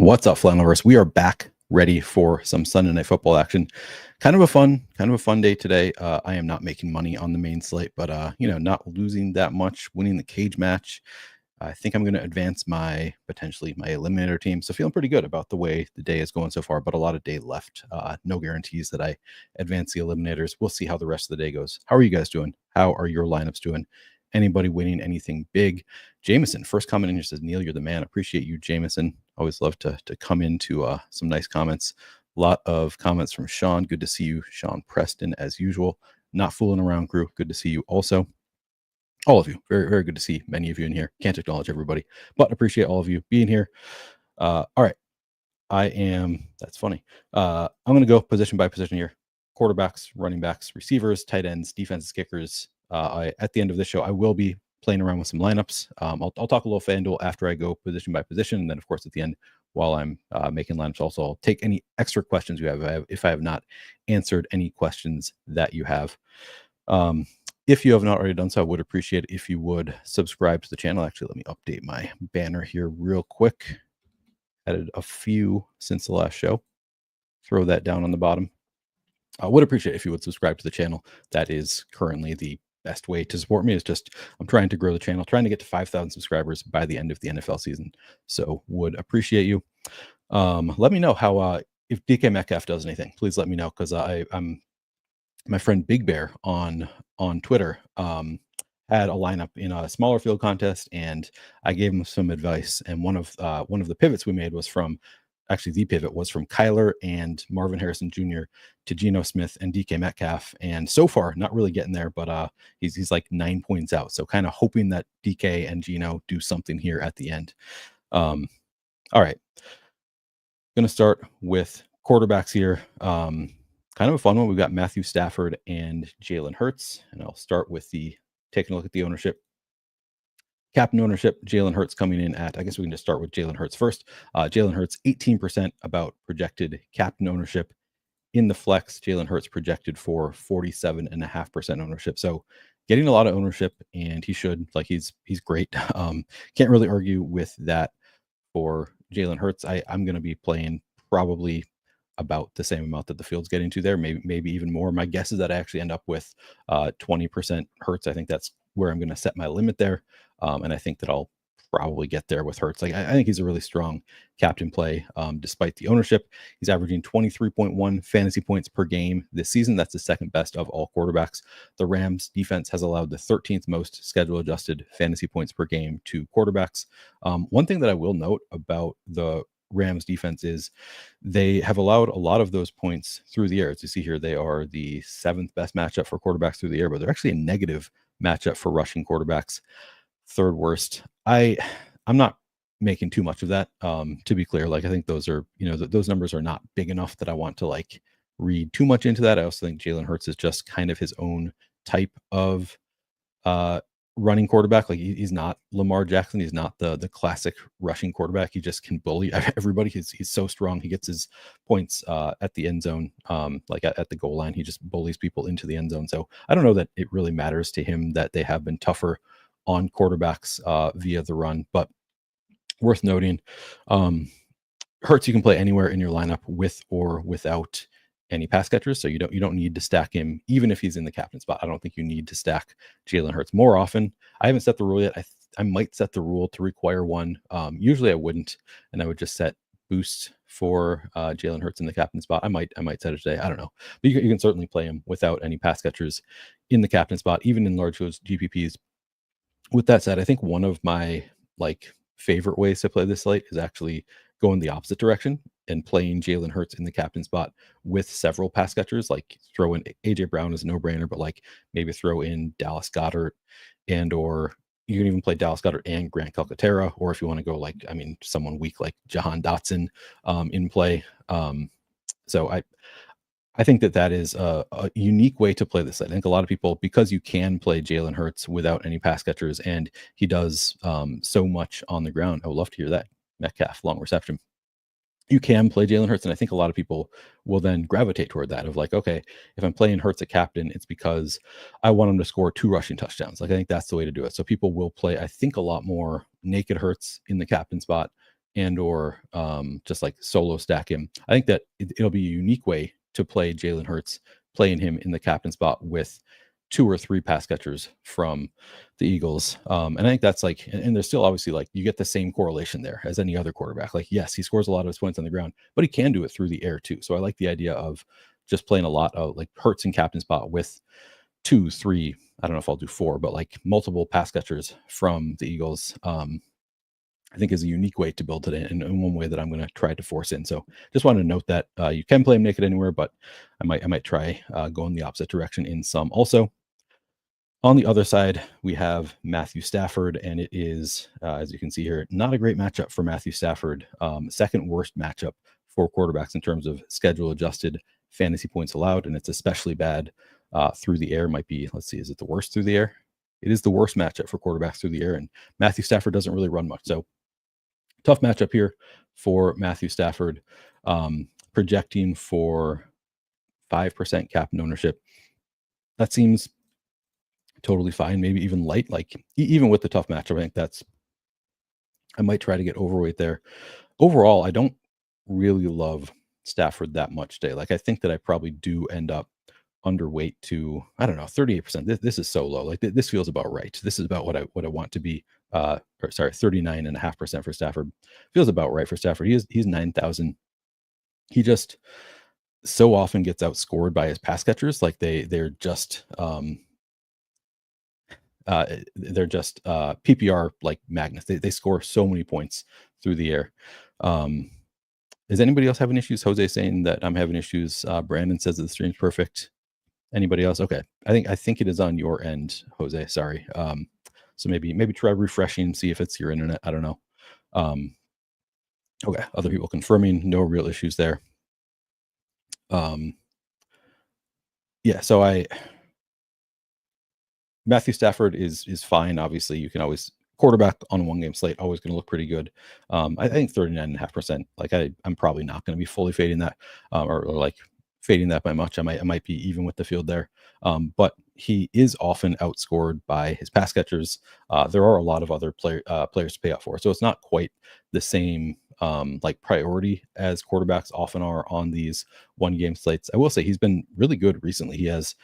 What's up, Flannelverse? We are back ready for some Sunday Night Football action. Kind of a fun day today. I am not making money on the main slate, but not losing that much, winning the cage match. I think I'm going to advance potentially my eliminator team. So feeling pretty good about the way the day is going so far, but a lot of day left. No guarantees that I advance the eliminators. We'll see how the rest of the day goes. How are you guys doing? How are your lineups doing? Anybody winning anything big? Jameson, first comment in here says, Neil, you're the man. Appreciate you, Jameson. Always love to come into some nice comments. A lot of comments from Sean. Good to see you, Sean Preston, as usual. Not fooling around, crew. Good to see you also. All of you. Very, very good to see many of you in here. Can't acknowledge everybody, but appreciate all of you being here. All right. That's funny. I'm going to go position by position here. Quarterbacks, running backs, receivers, tight ends, defenses, kickers. At the end of this show, I will be playing around with some lineups. I'll talk a little FanDuel after I go position by position. And then, of course, at the end, while I'm making lineups, also, I'll take any extra questions you have if I have not answered any questions that you have. If you have not already done so, I would appreciate it if you would subscribe to the channel. Actually, let me update my banner here real quick. Added a few since the last show. Throw that down on the bottom. I would appreciate it if you would subscribe to the channel. That is currently the best way to support me. Is just I'm trying to grow the channel, trying to get to 5,000 subscribers by the end of the NFL season. So would appreciate you. Let me know how if DK Metcalf does anything. Please let me know, because I'm my friend Big Bear on Twitter had a lineup in a smaller field contest, and I gave him some advice. And one of the pivots we made was from the pivot was from Kyler and Marvin Harrison Jr. to Geno Smith and DK Metcalf. And so far, not really getting there, but he's like 9 points out. So kind of hoping that DK and Geno do something here at the end. All right. Going to start with quarterbacks here. Kind of a fun one. We've got Matthew Stafford and Jalen Hurts. And I'll start with taking a look at the ownership. Captain ownership, Jalen Hurts coming in at, I guess we can just start with Jalen Hurts first. Jalen Hurts, 18% about projected captain ownership. In the flex, Jalen Hurts projected for 47.5% ownership. So getting a lot of ownership, and he should, he's great. Can't really argue with that for Jalen Hurts. I'm going to be playing probably about the same amount that the field's getting to there, maybe even more. My guess is that I actually end up with 20% Hurts. I think that's where I'm going to set my limit there. And I think that I'll probably get there with Hurts. I think he's a really strong captain play, despite the ownership. He's averaging 23.1 fantasy points per game this season. That's the second best of all quarterbacks. The Rams defense has allowed the 13th most schedule adjusted fantasy points per game to quarterbacks. One thing that I will note about the Rams defense is they have allowed a lot of those points through the air. As you see here, they are the 7th best matchup for quarterbacks through the air, but they're actually a negative matchup for rushing quarterbacks, 3rd worst. I'm not making too much of that. To be clear, I think those are, those numbers are not big enough that I want to read too much into that. I also think Jalen Hurts is just kind of his own type of running quarterback. He's not Lamar Jackson. He's not the classic rushing quarterback. He just can bully everybody. He's so strong. He gets his points at the end zone, at the goal line. He just bullies people into the end zone. So I don't know that it really matters to him that they have been tougher on quarterbacks via the run, but worth noting, Hurts you can play anywhere in your lineup with or without any pass catchers. So you don't need to stack him, even if he's in the captain spot. I don't think you need to stack Jalen Hurts more often. I haven't set the rule yet. I might set the rule to require one. Usually I wouldn't, and I would just set boost for Jalen Hurts in the captain spot. I might set it today. I don't know, but you can certainly play him without any pass catchers in the captain spot, even in large GPPs. With that said, I think one of my favorite ways to play this slate is actually going the opposite direction and playing Jalen Hurts in the captain spot with several pass catchers. Throw in AJ Brown as a no-brainer, but maybe throw in Dallas Goedert, or you can even play Dallas Goedert and Grant Calcaterra, or if you want to go someone weak like Jahan Dotson in play. So I think that is a unique way to play this. I think a lot of people, because you can play Jalen Hurts without any pass catchers, and he does so much on the ground. I would love to hear that. Metcalf, long reception. You can play Jalen Hurts, and I think a lot of people will then gravitate toward that of okay, if I'm playing Hurts at captain, it's because I want him to score 2 rushing touchdowns. I think that's the way to do it. So people will play, I think, a lot more naked Hurts in the captain spot and or just like solo stack him. I think that it'll be a unique way to play Jalen Hurts, playing him in the captain spot with 2 or 3 pass catchers from the Eagles. And I think that's like, and there's still obviously like you get the same correlation there as any other quarterback. Like, yes, he scores a lot of his points on the ground, but he can do it through the air too. So I like the idea of just playing a lot of like Hurts and captain spot with 2, 3, I don't know if I'll do 4, but like multiple pass catchers from the Eagles. I think is a unique way to build it in one way that I'm going to try to force in. So just wanted to note that you can play him naked anywhere, but I might try going the opposite direction in some. Also, on the other side, we have Matthew Stafford, and it is, as you can see here, not a great matchup for Matthew Stafford. Second worst matchup for quarterbacks in terms of schedule adjusted fantasy points allowed, and it's especially bad through the air. Might be, let's see, is it the worst through the air? It is the worst matchup for quarterbacks through the air, and Matthew Stafford doesn't really run much. So tough matchup here for Matthew Stafford, projecting for 5% captain ownership. That seems totally fine, maybe even light. Like even with the tough matchup, I think I might try to get overweight there. Overall, I don't really love Stafford that much today. Like I think that I probably do end up underweight to, I don't know, 38%. This is so low. Like this feels about right. This is about what I want to be. 39.5% for Stafford feels about right for Stafford. He's 9,000. He just so often gets outscored by his pass catchers. Like they're just PPR like magnets. They score so many points through the air. Is anybody else having issues? Jose saying that I'm having issues. Brandon says that the stream's perfect. Anybody else? Okay. I think it is on your end, Jose. Sorry. So maybe try refreshing, see if it's your internet. I don't know. Okay. Other people confirming no real issues there. Yeah. So Matthew Stafford is fine. Obviously, you can always quarterback on a 1-game slate, always going to look pretty good. I think 39.5%. Like I'm probably not going to be fully fading that, or like fading that by much. I might be even with the field there. But he is often outscored by his pass catchers. There are a lot of other players to pay up for, so it's not quite the same like priority as quarterbacks often are on these 1-game slates. I will say he's been really good recently. He has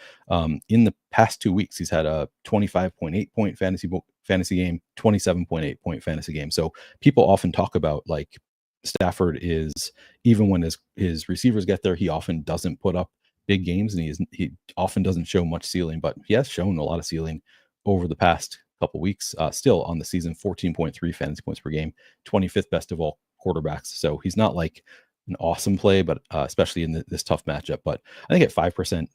in the past 2 weeks he's had a 25.8 point fantasy game, 27.8 point fantasy game. So people often talk about like Stafford is, even when his receivers get there, he often doesn't put up big games, and he often doesn't show much ceiling, but he has shown a lot of ceiling over the past couple weeks. Still on the season, 14.3 fantasy points per game, 25th best of all quarterbacks. So he's not like an awesome play, but especially in this tough matchup. But I think at 5%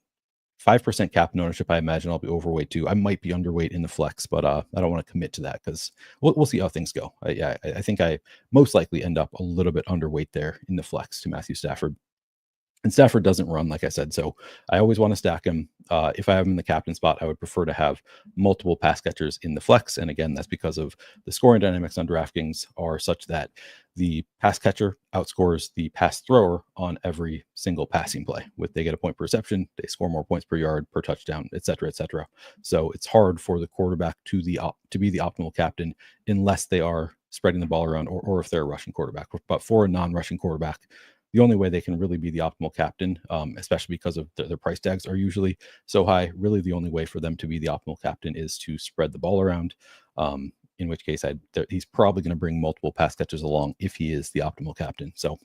captain ownership, I imagine I'll be overweight too. I might be underweight in the flex, but I don't want to commit to that because we'll see how things go. I think I most likely end up a little bit underweight there in the flex to Matthew Stafford. And Stafford doesn't run, like I said, so I always want to stack him. If I have him in the captain spot, I would prefer to have multiple pass catchers in the flex. And again, that's because of the scoring dynamics on DraftKings are such that the pass catcher outscores the pass thrower on every single passing play. They get a point per reception, they score more points per yard, per touchdown, et cetera, et cetera. So it's hard for the quarterback to be the optimal captain unless they are spreading the ball around or if they're a rushing quarterback. But for a non-rushing quarterback, the only way they can really be the optimal captain, especially because of their price tags are usually so high, really the only way for them to be the optimal captain is to spread the ball around. In which case he's probably going to bring multiple pass catchers along if he is the optimal captain. So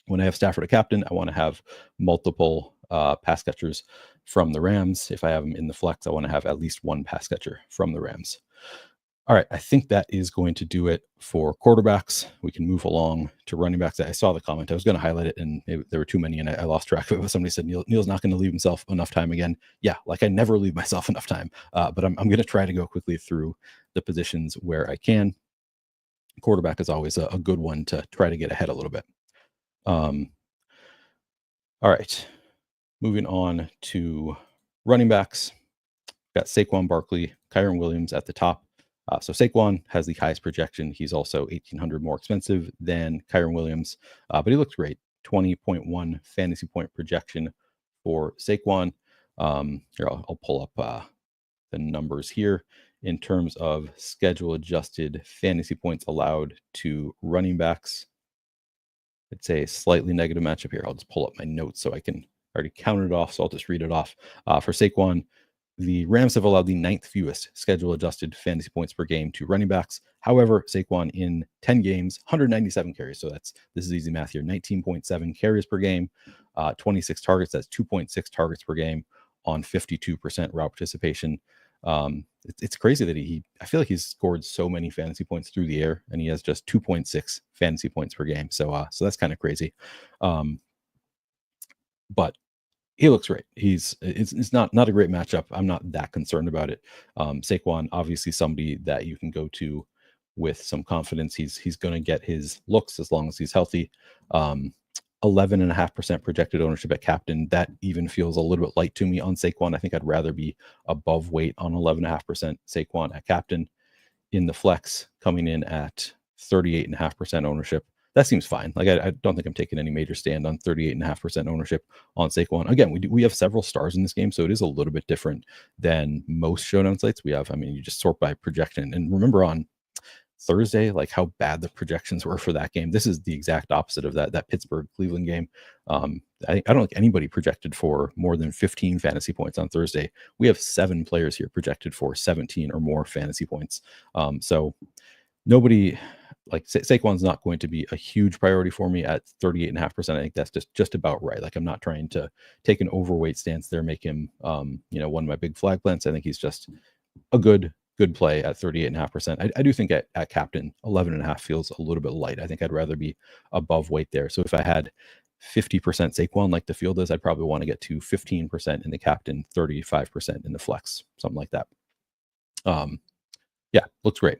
when I have Stafford a captain, I want to have multiple pass catchers from the Rams. If I have him in the flex, I want to have at least one pass catcher from the Rams. All right, I think that is going to do it for quarterbacks. We can move along to running backs. I saw the comment. I was going to highlight it, and there were too many, and I lost track of it. Somebody said Neil's not going to leave himself enough time again. Yeah, like I never leave myself enough time, but I'm going to try to go quickly through the positions where I can. Quarterback is always a good one to try to get ahead a little bit. All right, moving on to running backs. Got Saquon Barkley, Kyren Williams at the top. So Saquon has the highest projection. He's also 1,800 more expensive than Kyren Williams, but he looks great. 20.1 fantasy point projection for Saquon. Here, I'll pull up the numbers here in terms of schedule adjusted fantasy points allowed to running backs. It's a slightly negative matchup here. I'll just pull up my notes so I can already count it off. So I'll just read it off. For Saquon, the Rams have allowed the 9th fewest schedule adjusted fantasy points per game to running backs. However, Saquon in 10 games, 197 carries. So this is easy math here. 19.7 carries per game, 26 targets. That's 2.6 targets per game on 52% route participation. It's crazy that I feel like he's scored so many fantasy points through the air, and he has just 2.6 fantasy points per game. So that's kind of crazy. But he looks great. It's not a great matchup. I'm not that concerned about it. Saquon, obviously somebody that you can go to with some confidence. He's going to get his looks as long as he's healthy. 11.5% projected ownership at captain. That even feels a little bit light to me on Saquon. I think I'd rather be above weight on 11.5% Saquon at captain. In the flex, coming in at 38.5% ownership. That seems fine. Like I don't think I'm taking any major stand on 38.5% ownership on Saquon. Again, we have several stars in this game, so it is a little bit different than most showdown slates we have. I mean, you just sort by projection. And remember on Thursday, like how bad the projections were for that game. This is the exact opposite of that Pittsburgh Cleveland game. I don't think anybody projected for more than 15 fantasy points on Thursday. We have 7 players here projected for 17 or more fantasy points. So nobody, like Saquon's not going to be a huge priority for me at 38.5%. I think that's just about right. Like I'm not trying to take an overweight stance there, make him one of my big flag plants. I think he's just a good play at 38.5%. I do think at captain 11.5 feels a little bit light. I think I'd rather be above weight there. So if I had 50% Saquon like the field is, I'd probably want to get to 15% in the captain, 35% in the flex, something like that. Yeah, looks great.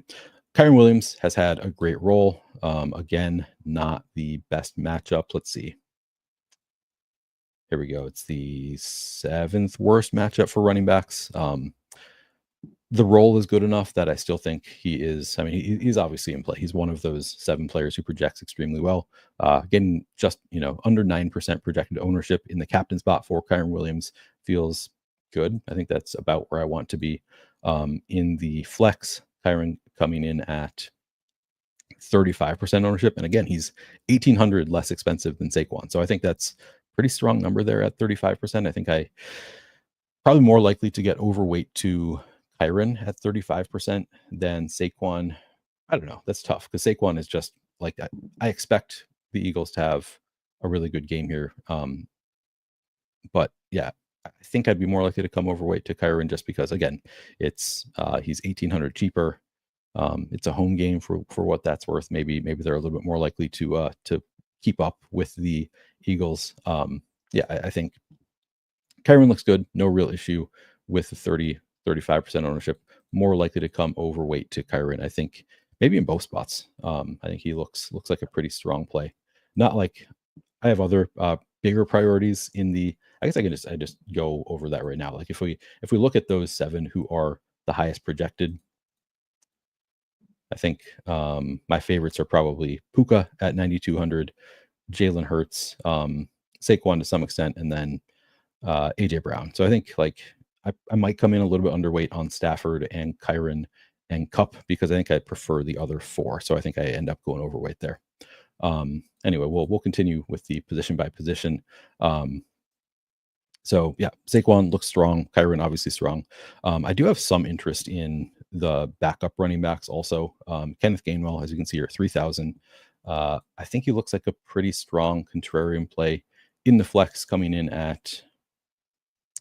Kyren Williams has had a great role. Again, not the best matchup. Let's see. Here we go. It's the 7th worst matchup for running backs. The role is good enough that I still think he is. I mean, he's obviously in play. He's one of those 7 players who projects extremely well. Getting just under 9% projected ownership in the captain spot for Kyren Williams feels good. I think that's about where I want to be. In the flex, Kyren coming in at 35% ownership, and again, he's $1,800 less expensive than Saquon. So I think that's a pretty strong number there at 35%. I think I probably more likely to get overweight to Kyren at 35% than Saquon. I don't know. That's tough because Saquon is just like I expect the Eagles to have a really good game here. But yeah, I think I'd be more likely to come overweight to Kyren just because again, it's he's $1,800 cheaper. It's a home game for what that's worth. Maybe they're a little bit more likely to keep up with the Eagles. Yeah, I think Kyren looks good. No real issue with the 35% ownership. More likely to come overweight to Kyren. I think maybe in both spots. I think he looks like a pretty strong play. Not like I have other bigger priorities in the. I guess I just go over that right now. Like if we look at those 7 who are the highest projected, I think my favorites are probably Puka at 9,200, Jalen Hurts, Saquon to some extent, and then AJ Brown. So I think like I might come in a little bit underweight on Stafford and Kyren and Kupp because I think I prefer the other 4. So I think I end up going overweight there. Anyway, we'll continue with the position by position. So yeah, Saquon looks strong. Kyren obviously strong. I do have some interest in the backup running backs also. Kenneth Gainwell, as you can see here, 3,000. I think he looks like a pretty strong contrarian play in the flex, coming in at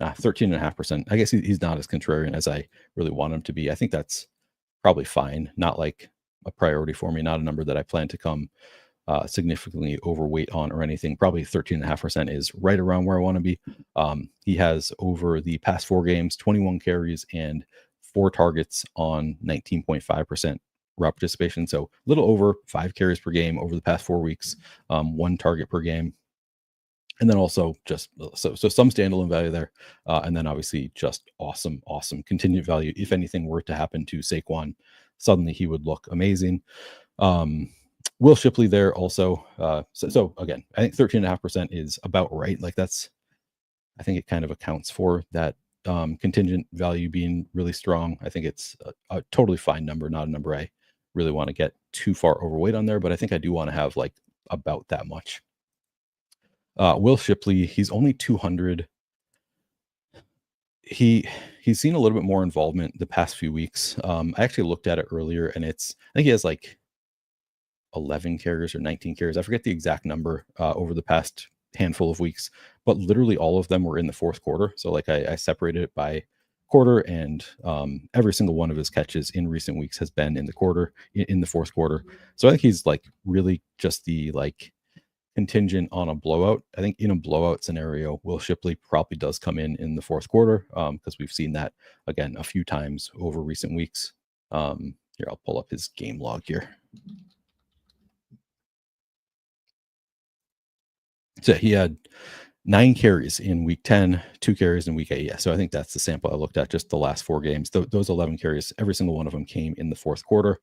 13.5%. I guess he's not as contrarian as I really want him to be. I think that's probably fine. Not like a priority for me. Not a number that I plan to come significantly overweight on or anything. Probably 13.5% is right around where I want to be. He has over the past 4 games, 21 carries and 4 targets on 19.5% route participation. So a little over 5 carries per game over the past 4 weeks, 1 target per game. And then also just so some standalone value there. And then obviously just awesome contingent value. If anything were to happen to Saquon, suddenly he would look amazing. Will Shipley there also. So again, I think 13.5% is about right. Like I think it kind of accounts for that contingent value being really strong. I think it's a totally fine number, not a number I really want to get too far overweight on there, but I think I do want to have like about that much. Will Shipley, he's only 200. He's seen a little bit more involvement the past few weeks. I actually looked at it earlier, and I think he has like 11 carries or 19 carries. I forget the exact number over the past handful of weeks, but literally all of them were in the fourth quarter. So like I separated it by quarter, and every single one of his catches in recent weeks has been in the quarter, in the fourth quarter. So I think he's like really just the like contingent on a blowout. I think in a blowout scenario, Will Shipley probably does come in the fourth quarter, because we've seen that again a few times over recent weeks. Here, I'll pull up his game log here. So he had 9 carries in week 10, 2 carries in week 8. Yeah, so I think that's the sample I looked at, just the last 4 games. Those 11 carries, every single one of them came in the fourth quarter.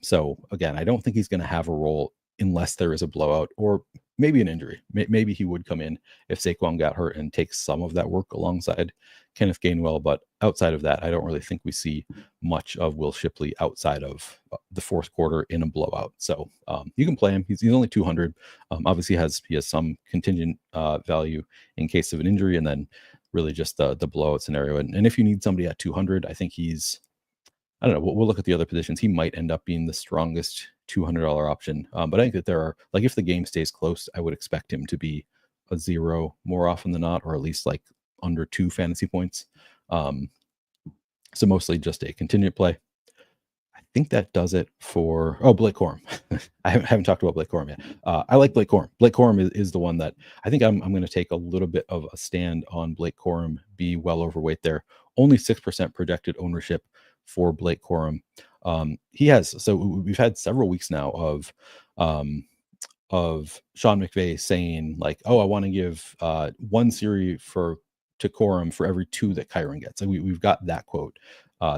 So again, I don't think he's going to have a role unless there is a blowout or maybe an injury. Maybe he would come in if Saquon got hurt and take some of that work alongside Kenneth Gainwell. But outside of that, I don't really think we see much of Will Shipley outside of the fourth quarter in a blowout. So you can play him. He's only 200. Obviously, he has some contingent value in case of an injury, and then really just the blowout scenario. And if you need somebody at 200, I think I don't know. We'll look at the other positions. He might end up being the strongest $200 option. But I think that there are, like, if the game stays close, I would expect him to be a 0 more often than not, or at least like under 2 fantasy points. So mostly just a contingent play. I think that does it for Blake Corum. I haven't talked about Blake Corum yet. I like Blake Corum. Blake Corum is the one that I think I'm going to take a little bit of a stand on. Blake Corum, be well overweight there. Only 6% projected ownership for Blake Corum. We've had several weeks now of Sean McVay saying like, oh, I want to give 1 series to Corum for every 2 that Kyren gets. So we've got that quote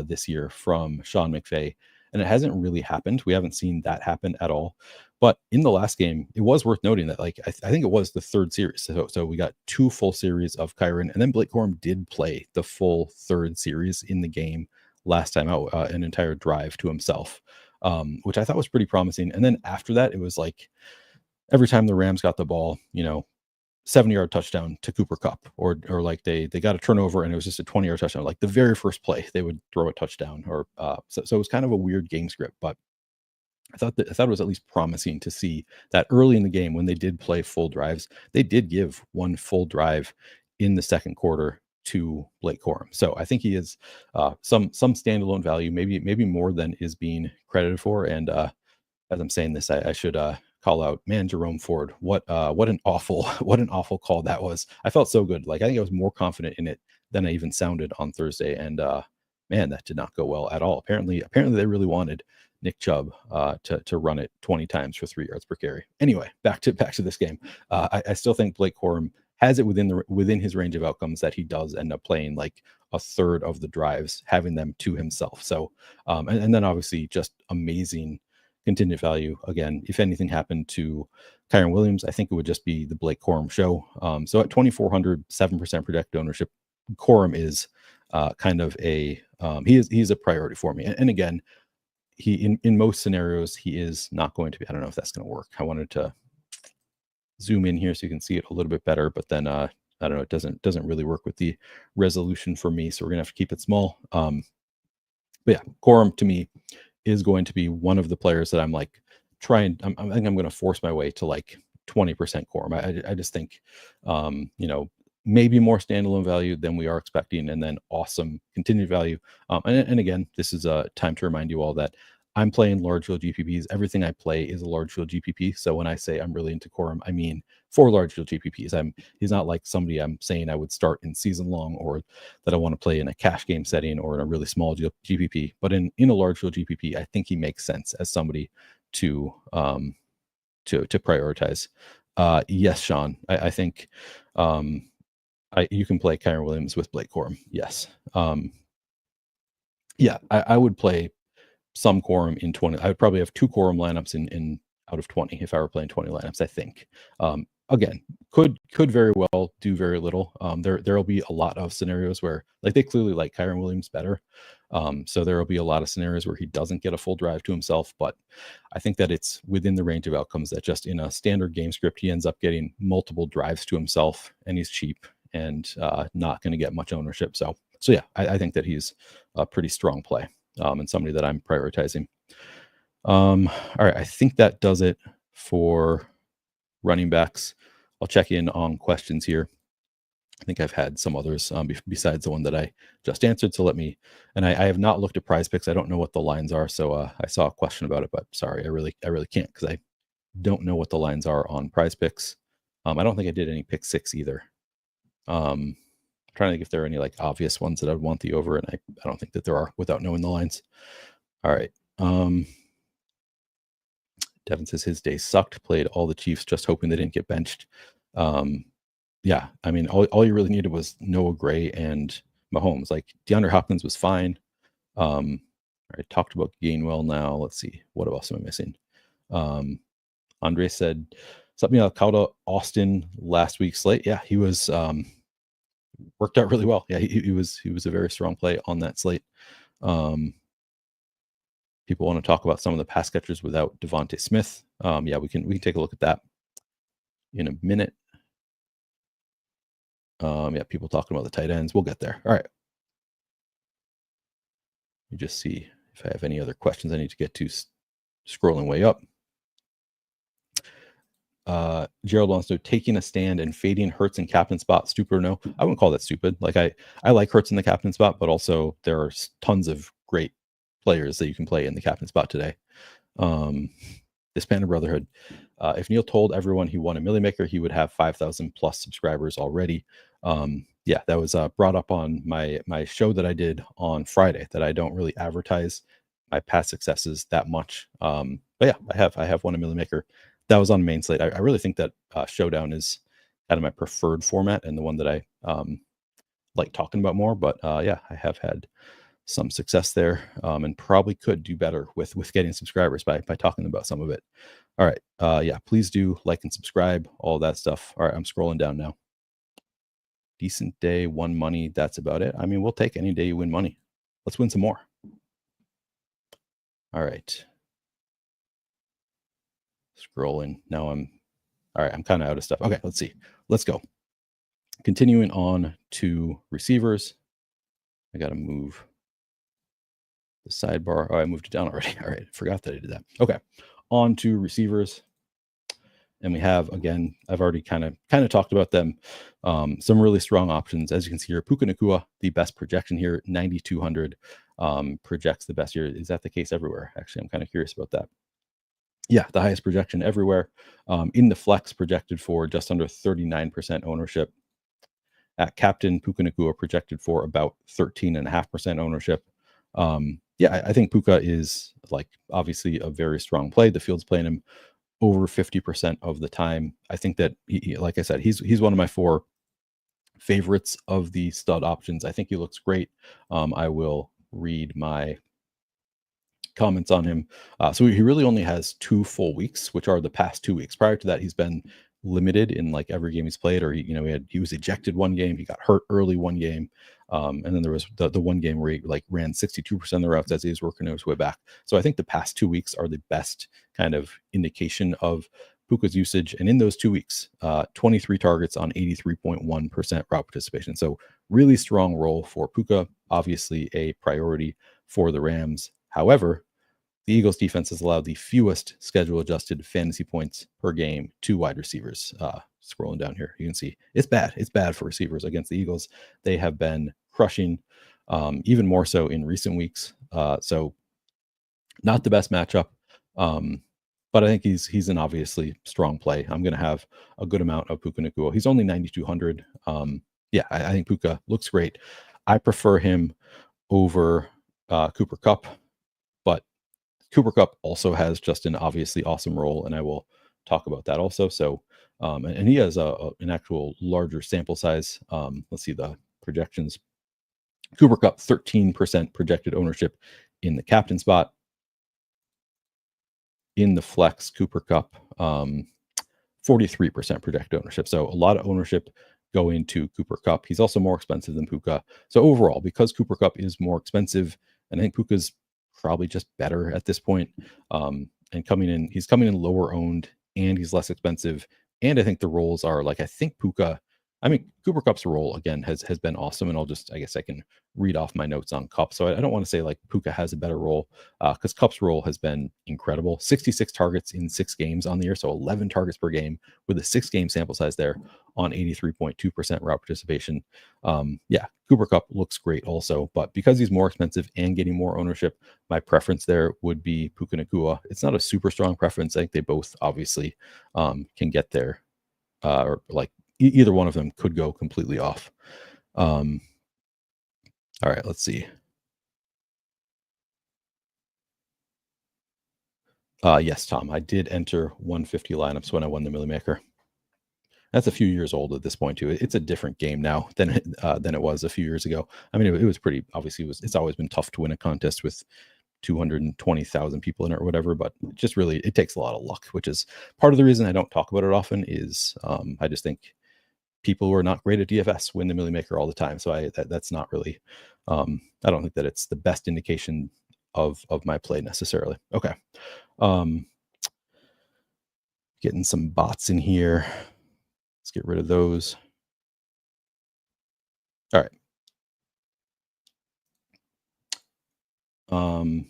this year from Sean McVay, and it hasn't really happened. We haven't seen that happen at all. But in the last game, it was worth noting that like I think it was the 3rd series. So we got 2 full series of Kyren, and then Blake Corum did play the full 3rd series in the game last time out, an entire drive to himself, which I thought was pretty promising. And then after that, it was like every time the Rams got the ball, 70-yard touchdown to Cooper Kupp, or like they got a turnover and it was just a 20-yard touchdown. Like the very first play, they would throw a touchdown, or so it was kind of a weird game script. But I thought it was at least promising to see that early in the game when they did play full drives, they did give 1 full drive in the second quarter to Blake Corum. So I think he is some standalone value, maybe more than is being credited for. And as I'm saying this, I should call out, man, Jerome Ford. What an awful call that was. I felt so good. Like I think I was more confident in it than I even sounded on Thursday. And man, that did not go well at all. Apparently they really wanted Nick Chubb to run it 20 times for 3 yards per carry. Anyway, back to this game. I still think Blake Corum has it within his range of outcomes that he does end up playing like a third of the drives, having them to himself. So and then obviously just amazing contingent value. Again, if anything happened to Kyren Williams, I think it would just be the Blake Corum show. So at 2,400, 7% projected ownership, Corum is kind of he's a priority for me. And again, he in most scenarios, he is not going to be. I don't know if that's going to work. I wanted to zoom in here so you can see it a little bit better, but then I don't know, it doesn't really work with the resolution for me, so we're gonna have to keep it small. But yeah, Corum to me is going to be one of the players that I'm like I think I'm going to force my way to like 20% Corum. I just think maybe more standalone value than we are expecting, and then awesome contingent value. And again, this is a time to remind you all that I'm playing large field GPPs. Everything I play is a large field GPP. So when I say I'm really into Corum, I mean for large field GPPs. He's not like somebody I'm saying I would start in season long, or that I want to play in a cash game setting or in a really small GPP. But in a large field GPP, I think he makes sense as somebody to prioritize. Yes, Sean, I think you can play Kyren Williams with Blake Corum. Yes. Yeah, I would play some Corum in 20. I would probably have 2 Corum lineups in out of 20 if I were playing 20 lineups, I think. Again, could very well do very little. There'll be a lot of scenarios where like they clearly like Kyren Williams better. So there will be a lot of scenarios where he doesn't get a full drive to himself, but I think that it's within the range of outcomes that just in a standard game script, he ends up getting multiple drives to himself and he's cheap and not going to get much ownership. So yeah, I think that he's a pretty strong play and somebody that I'm prioritizing. All right, I think that does it for running backs. I'll check in on questions here. I think I've had some others besides the one that I just answered. So let me, and I have not looked at prize picks. I don't know what the lines are. So I saw a question about it, but sorry, I really can't because I don't know what the lines are on prize picks. I don't think I did any pick six either. I'm trying to think if there are any like obvious ones that I'd want the over, and I don't think that there are without knowing the lines. All right. Devin says his day sucked, played all the Chiefs, just hoping they didn't get benched. Yeah, I mean, all you really needed was Noah Gray and Mahomes. Like DeAndre Hopkins was fine. I talked about Gainwell now. Let's see, what else am I missing? Andre said something about Calda Austin last week's slate. Yeah, he was worked out really well. Yeah, he was a very strong play on that slate. People want to talk about some of the pass catchers without Devonta Smith. Yeah, we can take a look at that in a minute. Yeah, people talking about the tight ends. We'll get there. All right. Let me just see if I have any other questions I need to get to. Scrolling way up. Gerald wants to know, taking a stand and fading Hurts in captain spot, stupid or no? I wouldn't call that stupid. Like I like Hurts in the captain spot, but also there are tons of great players that you can play in the captain spot today. Disbanded Brotherhood. If Neil told everyone he won a Millie Maker, he would have 5,000 plus subscribers already. Yeah, that was brought up on my show that I did on Friday, that I don't really advertise my past successes that much. But yeah, I have won a Millie Maker. That was on main slate. I really think that Showdown is kind of my preferred format and the one that I like talking about more. But yeah, I have had some success there and probably could do better with getting subscribers by talking about some of it. All right. Yeah, please do like and subscribe, all that stuff. All right, I'm scrolling down now. Decent day, won money. That's about it. I mean, we'll take any day you win money. Let's win some more. All right. Scrolling. Now all right, I'm kind of out of stuff. Okay, let's see. Let's go. Continuing on to receivers. I got to move the sidebar. Oh, I moved it down already. All right, forgot that I did that. Okay, on to receivers. And we have, again, I've already kind of talked about them. Some really strong options. As you can see here, Puka Nacua, the best projection here, 9,200 projects the best here. Is that the case everywhere? Actually, I'm kind of curious about that. Yeah, the highest projection everywhere. In the flex, projected for just under 39% ownership. At captain, Puka Nacua projected for about 13.5% ownership. Yeah, I think Puka is like obviously a very strong play. The field's playing him over 50% of the time. I think that he, like I said, he's one of my 4 favorites of the stud options. I think he looks great. I will read my comments on him. So he really only has 2 full weeks, which are the past 2 weeks. Prior to that, he's been limited in like every game he's played, or he was ejected one game, he got hurt early one game, and then there was the one game where he like ran 62% of the routes as he was working his way back. So I think the past 2 weeks are the best kind of indication of Puka's usage. And in those 2 weeks, 23 targets on 83.1% route participation. So really strong role for Puka, obviously a priority for the Rams. However, the Eagles defense has allowed the fewest schedule adjusted fantasy points per game to wide receivers. Scrolling down here, you can see it's bad. It's bad for receivers against the Eagles. They have been crushing, even more so in recent weeks. So not the best matchup. But I think he's an obviously strong play. I'm going to have a good amount of Puka Nacua. He's only 9,200. Yeah, I think Puka looks great. I prefer him over Cooper Kupp, but Cooper Kupp also has just an obviously awesome role, and I will talk about that also. So, and he has an actual larger sample size. Let's see the projections. Cooper Kupp, 13% projected ownership in the captain spot. In the flex, Cooper Kupp, 43% projected ownership. So a lot of ownership going to Cooper Kupp. He's also more expensive than Puka. So overall, because Cooper Kupp is more expensive, and I think Puka's probably just better at this point. And he's coming in lower owned, and he's less expensive. And I think the roles are like, I think Cooper Kupp's role again has been awesome. And I guess I can read off my notes on Kupp. So I don't want to say like Puka has a better role, because Kupp's role has been incredible. 66 targets in 6 games on the year, so 11 targets per game with a 6-game sample size there on 83.2% route participation. Yeah, Cooper Kupp looks great also, but because he's more expensive and getting more ownership, my preference there would be Puka Nacua. It's not a super strong preference. I think they both obviously can get there, or like either one of them could go completely off. All right, let's see. Yes, Tom, I did enter 150 lineups when I won the Millie Maker. That's a few years old at this point too. It's a different game now than it was a few years ago. I mean, it was pretty obviously. It's always been tough to win a contest with 220,000 people in it or whatever, but just really it takes a lot of luck, which is part of the reason I don't talk about it often. Is I just think people who are not great at DFS win the Millie Maker all the time. So that's not really. I don't think that it's the best indication of my play necessarily. Okay. Getting some bots in here. Let's get rid of those. All right.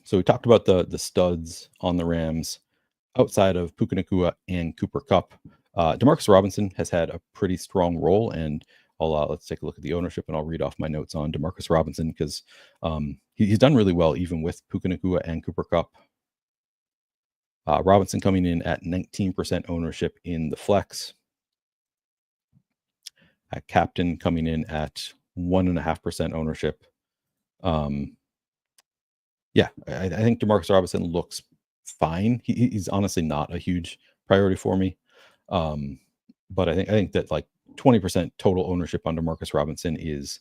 So we talked about the studs on the Rams outside of Puka Nacua and Cooper Kupp. Demarcus Robinson has had a pretty strong role, and let's take a look at the ownership, and I'll read off my notes on Demarcus Robinson because he's done really well even with Puka Nacua and Cooper Kupp. Robinson coming in at 19% ownership in the flex. Captain coming in at 1.5% ownership. Yeah, I think Demarcus Robinson looks fine. He's honestly not a huge priority for me. But I think that like 20% total ownership on Demarcus Robinson is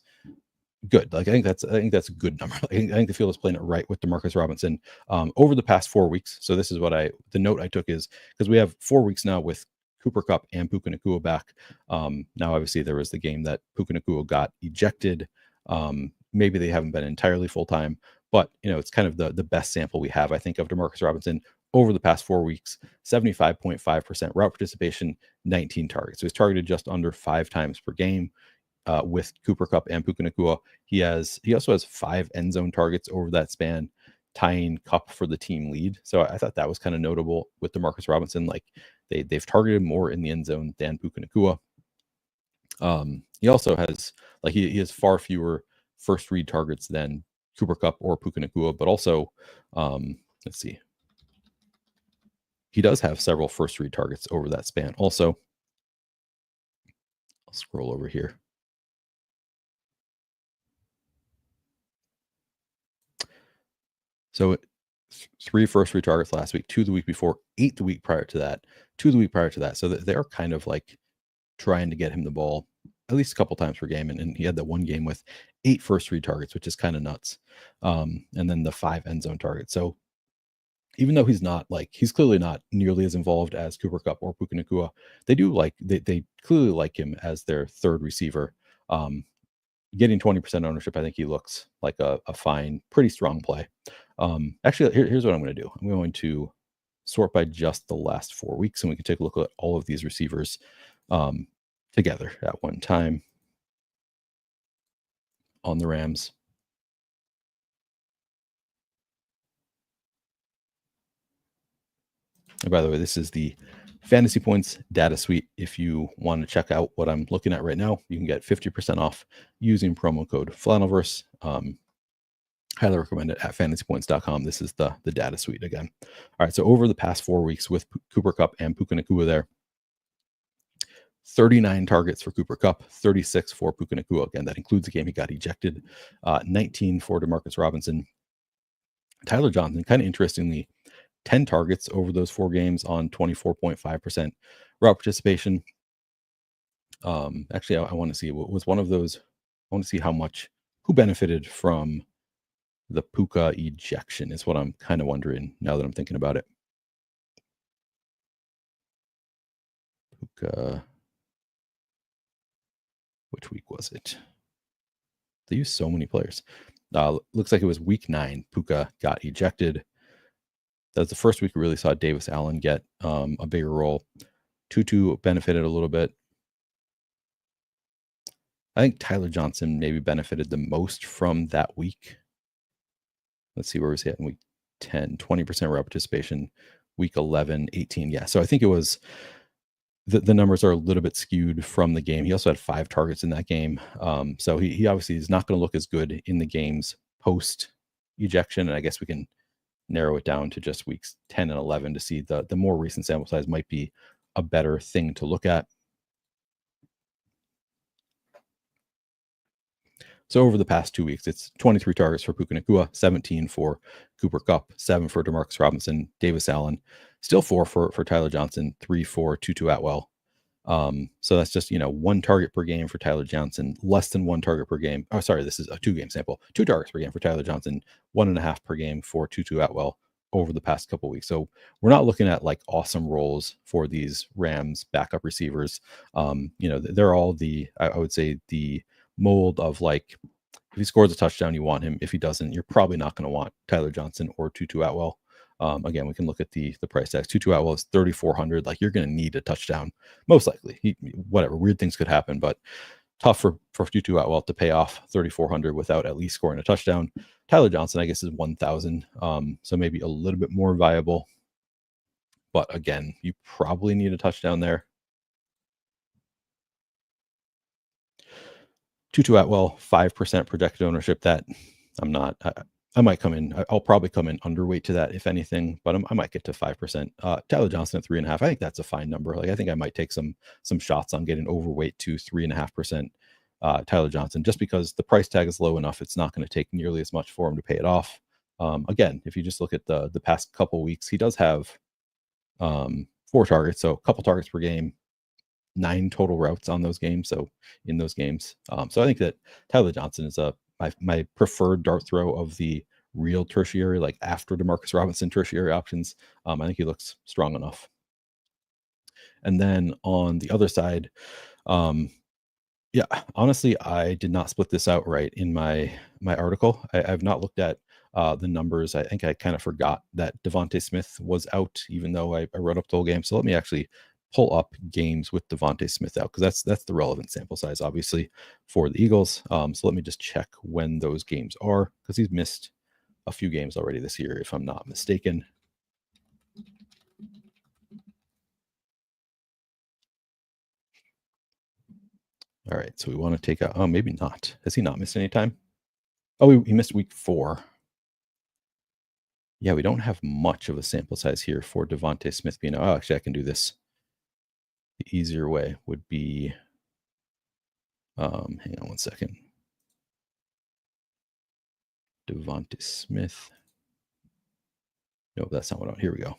good. Like I think that's a good number. I think the field is playing it right with Demarcus Robinson over the past 4 weeks. So this is the note I took is because we have 4 weeks now with Cooper Kupp and Puka Nacua back. Now obviously there was the game that Puka Nacua got ejected. Maybe they haven't been entirely full time, but it's kind of the best sample we have, I think, of Demarcus Robinson over the past 4 weeks. 75.5% route participation, 19 targets. So he's targeted just under 5 times per game. With Cooper Kupp and Puka Nacua. He also has 5 end zone targets over that span, tying Kupp for the team lead. So I thought that was kind of notable with Demarcus Robinson. Like they've targeted more in the end zone than Puka Nacua. He also has he has far fewer first read targets than Cooper Kupp or Puka Nacua, but also let's see. He does have several first read targets over that span. Also, I'll scroll over here. So 3 first read targets last week, 2 the week before, 8 the week prior to that, 2 the week prior to that. So they are kind of like trying to get him the ball at least a couple times per game. And he had that one game with 8 first read targets, which is kind of nuts. And then the 5 end zone targets. So even though he's clearly not nearly as involved as Cooper Kupp or Puka Nacua, they clearly like him as their third receiver. Getting 20% ownership, I think he looks like a fine, pretty strong play. Actually, here's what I'm going to do. I'm going to sort by just the last 4 weeks, and we can take a look at all of these receivers together at one time on the Rams. And by the way, this is the Fantasy Points data suite. If you want to check out what I'm looking at right now, you can get 50% off using promo code Flannelverse. Highly recommend it at fantasypoints.com. This is the data suite again. All right, so over the past 4 weeks with Cooper Kupp and Puka Nacua there, 39 targets for Cooper Kupp, 36 for Puka Nacua. Again, that includes the game he got ejected. 19 for Demarcus Robinson. Tyler Johnson, kind of interestingly, 10 targets over those 4 games on 24.5% route participation. Actually, I want to see what was one of those. I want to see who benefited from the Puka ejection is what I'm kind of wondering now that I'm thinking about it. Puka. Which week was it? They used so many players. Looks like it was week 9. Puka got ejected. That was the first week we really saw Davis Allen get a bigger role. Tutu benefited a little bit. I think Tyler Johnson maybe benefited the most from that week. Let's see where was he at in week 10, 20% route participation, week 11, 18. Yeah. So I think it was the numbers are a little bit skewed from the game. He also had 5 targets in that game. So he obviously is not going to look as good in the games post ejection. And I guess we can narrow it down to just weeks 10 and 11 to see the more recent sample size might be a better thing to look at. So over the past 2 weeks, it's 23 targets for Puka Nacua, 17 for Cooper Kupp, 7 for Demarcus Robinson, Davis Allen, still 4 for Tyler Johnson, 3 for Tutu Atwell. So that's just, 1 target per game for Tyler Johnson, less than 1 target per game. Oh, sorry, this is a 2-game sample. 2 targets per game for Tyler Johnson, 1.5 per game for Tutu Atwell over the past couple weeks. So we're not looking at like awesome roles for these Rams backup receivers. They're all I would say the mold of like, if he scores a touchdown, you want him. If he doesn't, you're probably not going to want Tyler Johnson or Tutu Atwell. Again, we can look at the price tags. Tutu Atwell is 3,400. Like, you're going to need a touchdown, most likely. Whatever, weird things could happen, but tough for Tutu Atwell to pay off 3,400 without at least scoring a touchdown. Tyler Johnson, I guess, is 1,000. So maybe a little bit more viable. But again, you probably need a touchdown there. Tutu Atwell, 5% projected ownership. That I'm not. I might come in. I'll probably come in underweight to that, if anything, but I might get to 5%. Tyler Johnson at 3.5. I think that's a fine number. Like, I think I might take some shots on getting overweight to 3.5%. Tyler Johnson, just because the price tag is low enough, it's not going to take nearly as much for him to pay it off. Again, if you just look at the past couple weeks, he does have 4 targets, so a couple targets per game. 9 total routes on those games. So in those games, so I think that Tyler Johnson is my preferred dart throw of the real tertiary, like after Demarcus Robinson tertiary options. I think he looks strong enough. And then on the other side, yeah, honestly, I did not split this out right in my article. I've not looked at the numbers. I think I kind of forgot that Devonta Smith was out, even though I wrote up the whole game. So let me actually pull up games with Devonta Smith out, because that's the relevant sample size, obviously, for the Eagles. So let me just check when those games are, because he's missed a few games already this year, if I'm not mistaken. All right, so we want to take out. Oh, maybe not. Has he not missed any time? Oh, he missed week 4. Yeah, we don't have much of a sample size here for Devonta Smith being. Oh, actually, I can do this. The easier way would be, hang on one second. Devonta Smith. No, that's not what I want. Here we go.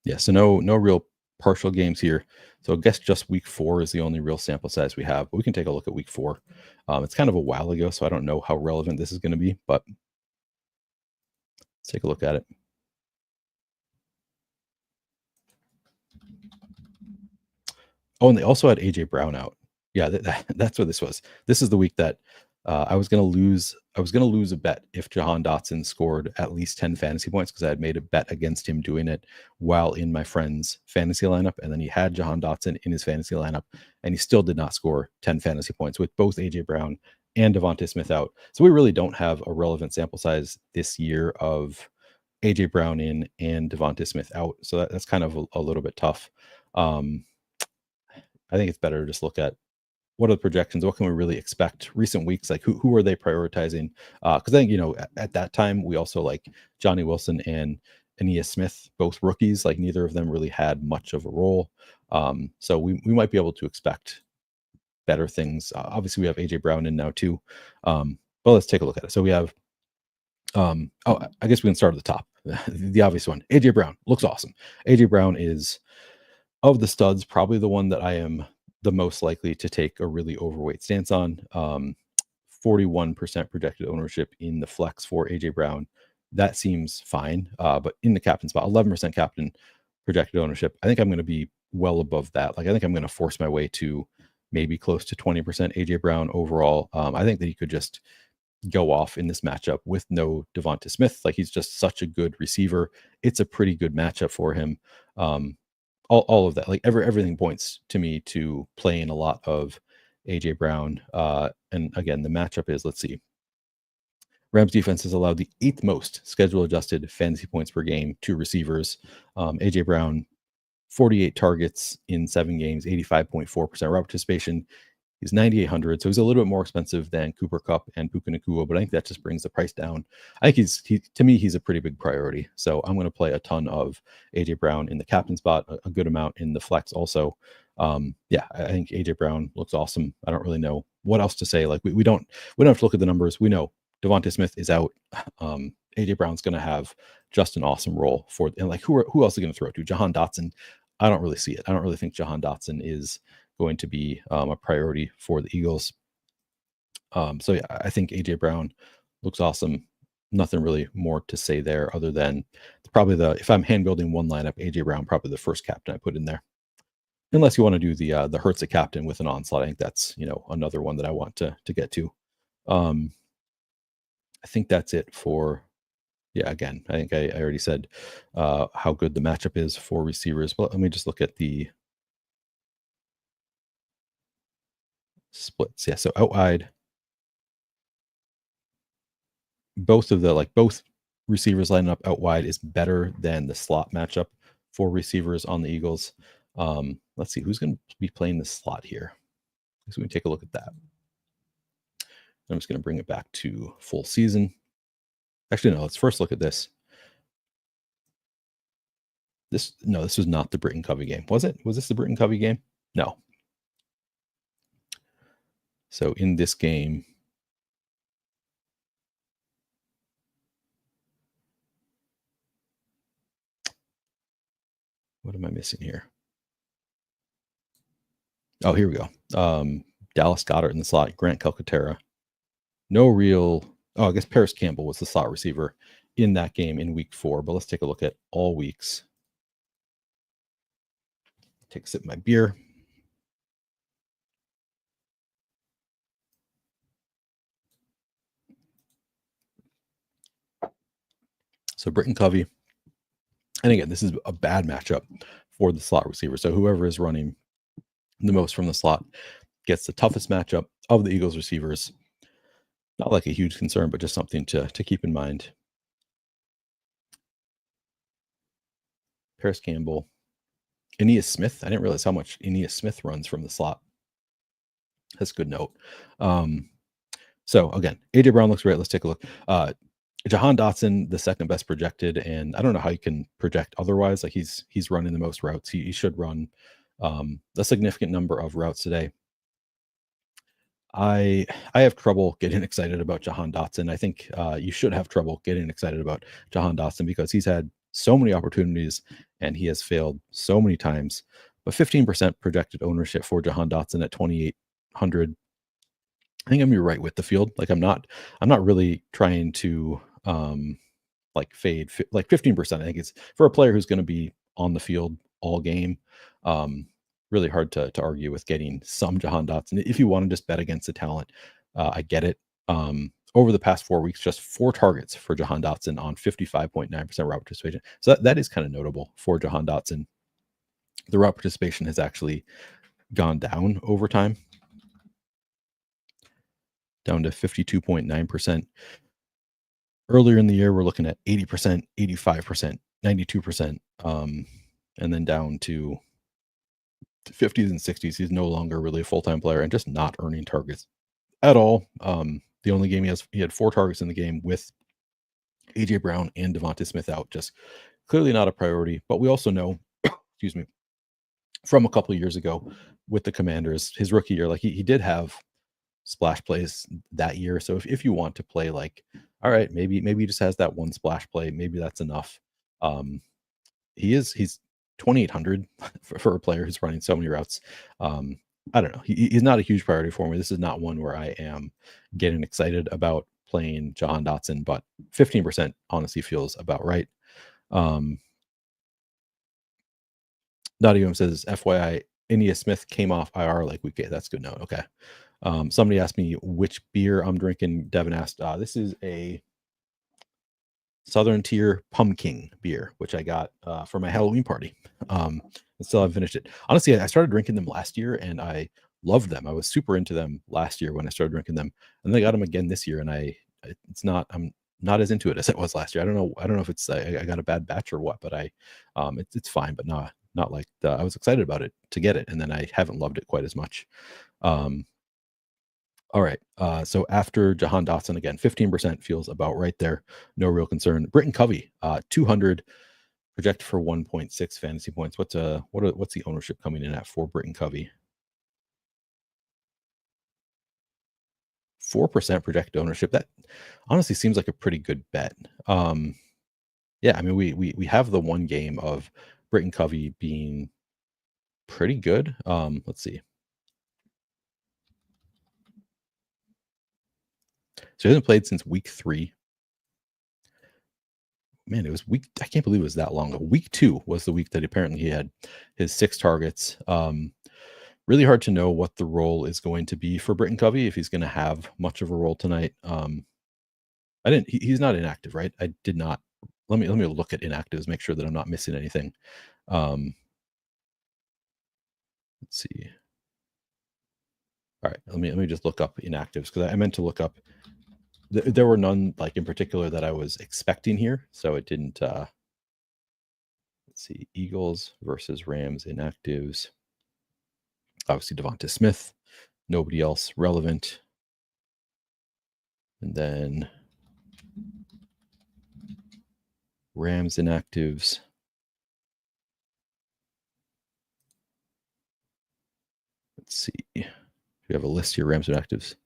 Yeah, so no real partial games here. So I guess just week 4 is the only real sample size we have. But we can take a look at week 4. It's kind of a while ago, so I don't know how relevant this is going to be, but let's take a look at it. Oh, and they also had AJ Brown out. Yeah, that's what this was. This is the week that I was going to lose. I was going to lose a bet if Jahan Dotson scored at least 10 fantasy points, because I had made a bet against him doing it while in my friend's fantasy lineup. And then he had Jahan Dotson in his fantasy lineup, and he still did not score 10 fantasy points with both AJ Brown and Devonta Smith out. So we really don't have a relevant sample size this year of AJ Brown in and Devonta Smith out. So that's kind of a little bit tough. I think it's better to just look at what are the projections, what can we really expect recent weeks, like who are they prioritizing? Because I think, at that time we also like Johnny Wilson and Aeneas Smith, both rookies. Like, neither of them really had much of a role. So we might be able to expect better things. Obviously we have AJ Brown in now too. But let's take a look at it. So we have I guess we can start at the top. The obvious one, AJ Brown looks awesome. AJ Brown is, of the studs, probably the one that I am the most likely to take a really overweight stance on. 41% projected ownership in the flex for AJ Brown, that seems fine. But in the captain spot, 11% captain projected ownership, I think I'm going to be well above that. Like, I think I'm going to force my way to maybe close to 20% AJ Brown overall. I think that he could just go off in this matchup with no Devonta Smith. Like, he's just such a good receiver. It's a pretty good matchup for him. All of that, like everything points to me to playing a lot of AJ Brown. And again, the matchup is, let's see, Rams defense has allowed the 8th most schedule adjusted fantasy points per game to receivers. AJ Brown, 48 targets in 7 games, 85.4% route participation. He's 9,800, so he's a little bit more expensive than Cooper Kupp and Puka Nacua, but I think that just brings the price down. I think to me, he's a pretty big priority. So I'm going to play a ton of AJ Brown in the captain spot, a good amount in the flex also. Yeah, I think AJ Brown looks awesome. I don't really know what else to say. Like, we don't have to look at the numbers. We know Devonta Smith is out. AJ Brown's going to have just an awesome role for, and like, who else is going to throw to? Jahan Dotson. I don't really see it. I don't really think Jahan Dotson is going to be a priority for the Eagles. So yeah, I think AJ Brown looks awesome. Nothing really more to say there other than probably if I'm hand building one lineup, AJ Brown probably the first captain I put in there. Unless you want to do the Hurts a captain with an onslaught, I think that's another one that I want to get to. I think that's it for. Yeah, again, I think I already said how good the matchup is for receivers. But let me just look at the splits. Yeah, so out wide, both receivers lining up out wide is better than the slot matchup for receivers on the Eagles. Let's see who's going to be playing the slot here. So we can take a look at that. I'm just going to bring it back to full season. Actually, no, let's first look at this. This was not the Britton Covey game. Was it? Was this the Britton Covey game? No. So in this game, what am I missing here? Oh, here we go. Dallas Goedert in the slot, Grant Calcaterra. No real. Oh, I guess Paris Campbell was the slot receiver in that game in week 4. But let's take a look at all weeks. Take a sip of my beer. So Britton Covey. And again, this is a bad matchup for the slot receiver. So whoever is running the most from the slot gets the toughest matchup of the Eagles receivers. Not like a huge concern, but just something to keep in mind. Paris Campbell. Aeneas Smith. I didn't realize how much Aeneas Smith runs from the slot. That's a good note. So again, AJ Brown looks great. Let's take a look. Jahan Dotson, the second best projected, and I don't know how you can project otherwise. Like, he's running the most routes. He should run a significant number of routes today. I have trouble getting excited about Jahan Dotson. I think you should have trouble getting excited about Jahan Dotson because he's had so many opportunities and he has failed so many times. But 15% projected ownership for Jahan Dotson at 2,800. I think I'm right with the field. Like, I'm not really trying to like fade like 15%. I think it's for a player who's going to be on the field all game. Really hard to argue with getting some Jahan Dotson. If you want to just bet against the talent, I get it. Over the past 4 weeks, just 4 targets for Jahan Dotson on 55.9% route participation. So that is kind of notable for Jahan Dotson. The route participation has actually gone down over time, down to 52.9%. Earlier in the year, we're looking at 80%, 85%, 92%, and then down to 50s and 60s. He's no longer really a full-time player and just not earning targets at all. The only game he had 4 targets in the game with AJ Brown and Devonta Smith out. Just clearly not a priority. But we also know, excuse me, from a couple of years ago with the Commanders, his rookie year, like he did have splash plays that year. So if you want to play, like, all right, maybe he just has that one splash play, maybe that's enough. He's 2,800 for a player who's running so many routes. I don't know. He's not a huge priority for me. This is not one where I am getting excited about playing Jahan Dotson, but 15% honestly feels about right. Nadium says, FYI, India Smith came off IR like week 8. That's good note. Okay. Somebody asked me which beer I'm drinking. Devin asked, this is a Southern Tier Pumpkin beer, which I got for my Halloween party. And still haven't finished it. Honestly, I started drinking them last year and I loved them. I was super into them last year when I started drinking them, and then I got them again this year, and I'm not as into it as it was last year. I don't know if it's I got a bad batch or what, but it's fine, but not like I was excited about it to get it, and then I haven't loved it quite as much. All right. So after Jahan Dotson, again, 15% feels about right there. No real concern. Britton Covey, 200, projected for 1.6 fantasy points. What's the ownership coming in at for Britton Covey? 4% projected ownership. That honestly seems like a pretty good bet. Yeah, I mean, we have the one game of Britton Covey being pretty good. Let's see. So he hasn't played since week 3. Man, it was I can't believe it was that long ago. Week 2 was the week that apparently he had his 6 targets. Really hard to know what the role is going to be for Britton Covey, if he's going to have much of a role tonight. He's not inactive, right? I did not. Let me look at inactives, make sure that I'm not missing anything. Let's see. All right, let me just look up inactives, because I meant to look up. There were none like in particular that I was expecting here, so it didn't. Let's see, Eagles versus Rams inactives. Obviously, Devonta Smith. Nobody else relevant. And then Rams inactives. Let's see. We have a list here. Rams inactives.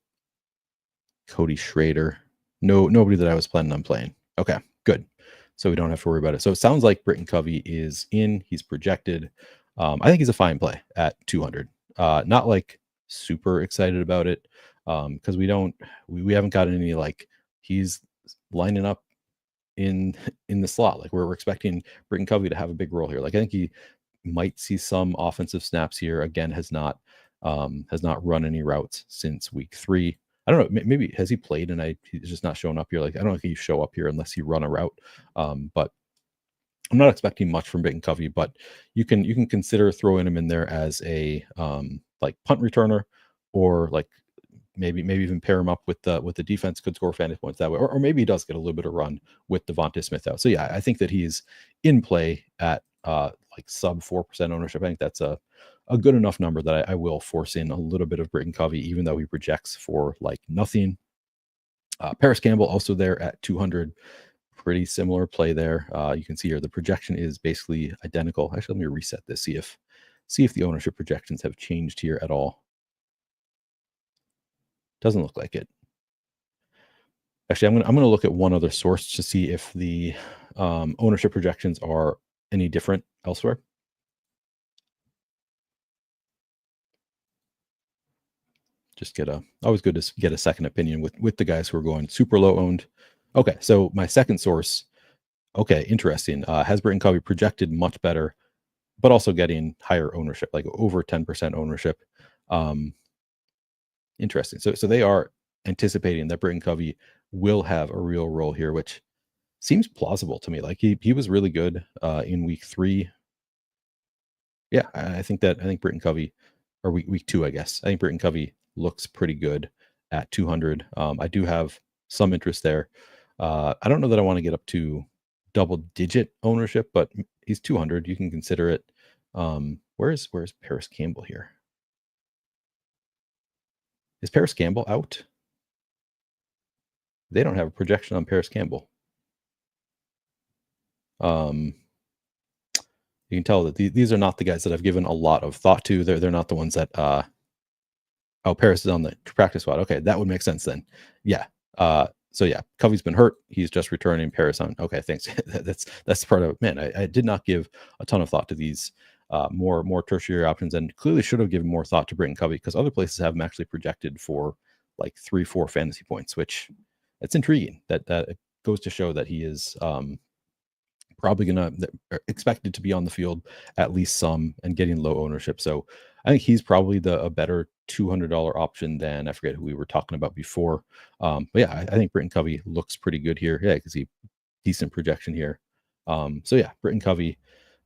Cody Schrader. Nobody that I was planning on playing. Okay, good. So we don't have to worry about it. So it sounds like Britton Covey is in. He's projected. I think he's a fine play at 200. Not like super excited about it, because we haven't gotten any like he's lining up in the slot. Like we're expecting Britton Covey to have a big role here. Like I think he might see some offensive snaps here. Again, has not run any routes since week 3. I don't know. Maybe has he played and he's just not showing up here. Like I don't think you show up here unless you run a route. But I'm not expecting much from Britton Covey. But you can consider throwing him in there as a like punt returner, or like maybe even pair him up with the defense, could score fantasy points that way, or maybe he does get a little bit of run with Devonta Smith out. So yeah, I think that he's in play at like sub 4% ownership. I think that's a good enough number that I will force in a little bit of Britton Covey, even though he projects for like nothing. Paris Campbell also there at 200. Pretty similar play there. You can see here the projection is basically identical. Actually, let me reset this, see if the ownership projections have changed here at all. Doesn't look like it. Actually, I'm gonna look at one other source to see if the ownership projections are any different elsewhere. Just always good to get a second opinion with the guys who are going super low owned. Okay, so my second source, okay, interesting. Has Britton Covey projected much better, but also getting higher ownership, like over 10% ownership. Interesting. So they are anticipating that Britton Covey will have a real role here, which seems plausible to me. Like he was really good in week 3. Yeah, I think Britton Covey, or week 2, I guess. I think Britton Covey looks pretty good at 200. I do have some interest there. I don't know that I want to get up to double digit ownership, but he's 200. You can consider it. Where's Paris Campbell here? Is Paris Campbell out? They don't have a projection on Paris Campbell. You can tell that these are not the guys that I've given a lot of thought to. They're not the ones that Paris is on the practice squad. Okay, that would make sense then. Yeah. So yeah, Covey's been hurt. He's just returning. Paris on. Okay, thanks. that's part of it. Man, I did not give a ton of thought to these more tertiary options, and clearly should have given more thought to Britton Covey, because other places have him actually projected for like 3-4 fantasy points, which It's intriguing that it goes to show that he is probably expected to be on the field at least some and getting low ownership. So I think he's probably a better $200 option than I forget who we were talking about before. But yeah, I think Britton Covey looks pretty good here. Yeah, because he decent projection here. So yeah, Britton Covey.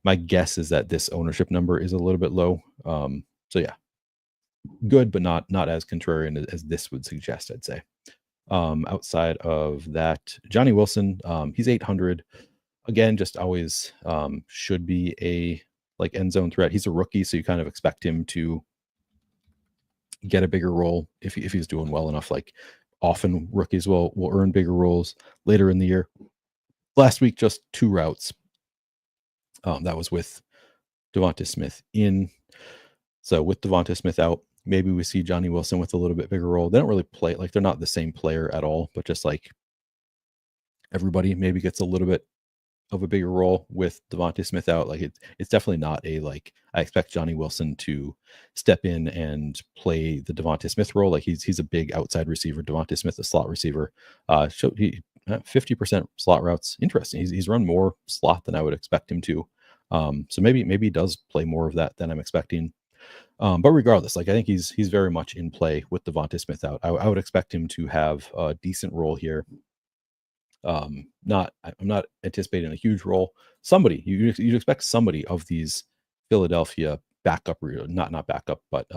My guess is that this ownership number is a little bit low. So yeah, good, but not as contrarian as this would suggest, I'd say. Outside of that, Johnny Wilson, he's 800. Again, just always should be a like end zone threat. He's a rookie, so you kind of expect him to get a bigger role if he's doing well enough. Like often rookies will earn bigger roles later in the year. Last week, just 2 routes. That was with Devonta Smith in. So with Devonta Smith out, maybe we see Johnny Wilson with a little bit bigger role. They don't really play like they're not the same player at all, but just like everybody maybe gets a little bit of a bigger role with Devonta Smith out. Like it's definitely not a like I expect Johnny Wilson to step in and play the Devonta Smith role. Like he's a big outside receiver. Devonta Smith, a slot receiver. So he 50% slot routes. Interesting. He's run more slot than I would expect him to. So maybe he does play more of that than I'm expecting. But regardless, like I think he's very much in play with Devonta Smith out. I would expect him to have a decent role here. I'm not anticipating a huge role. Somebody you'd expect somebody of these Philadelphia backup, not backup, but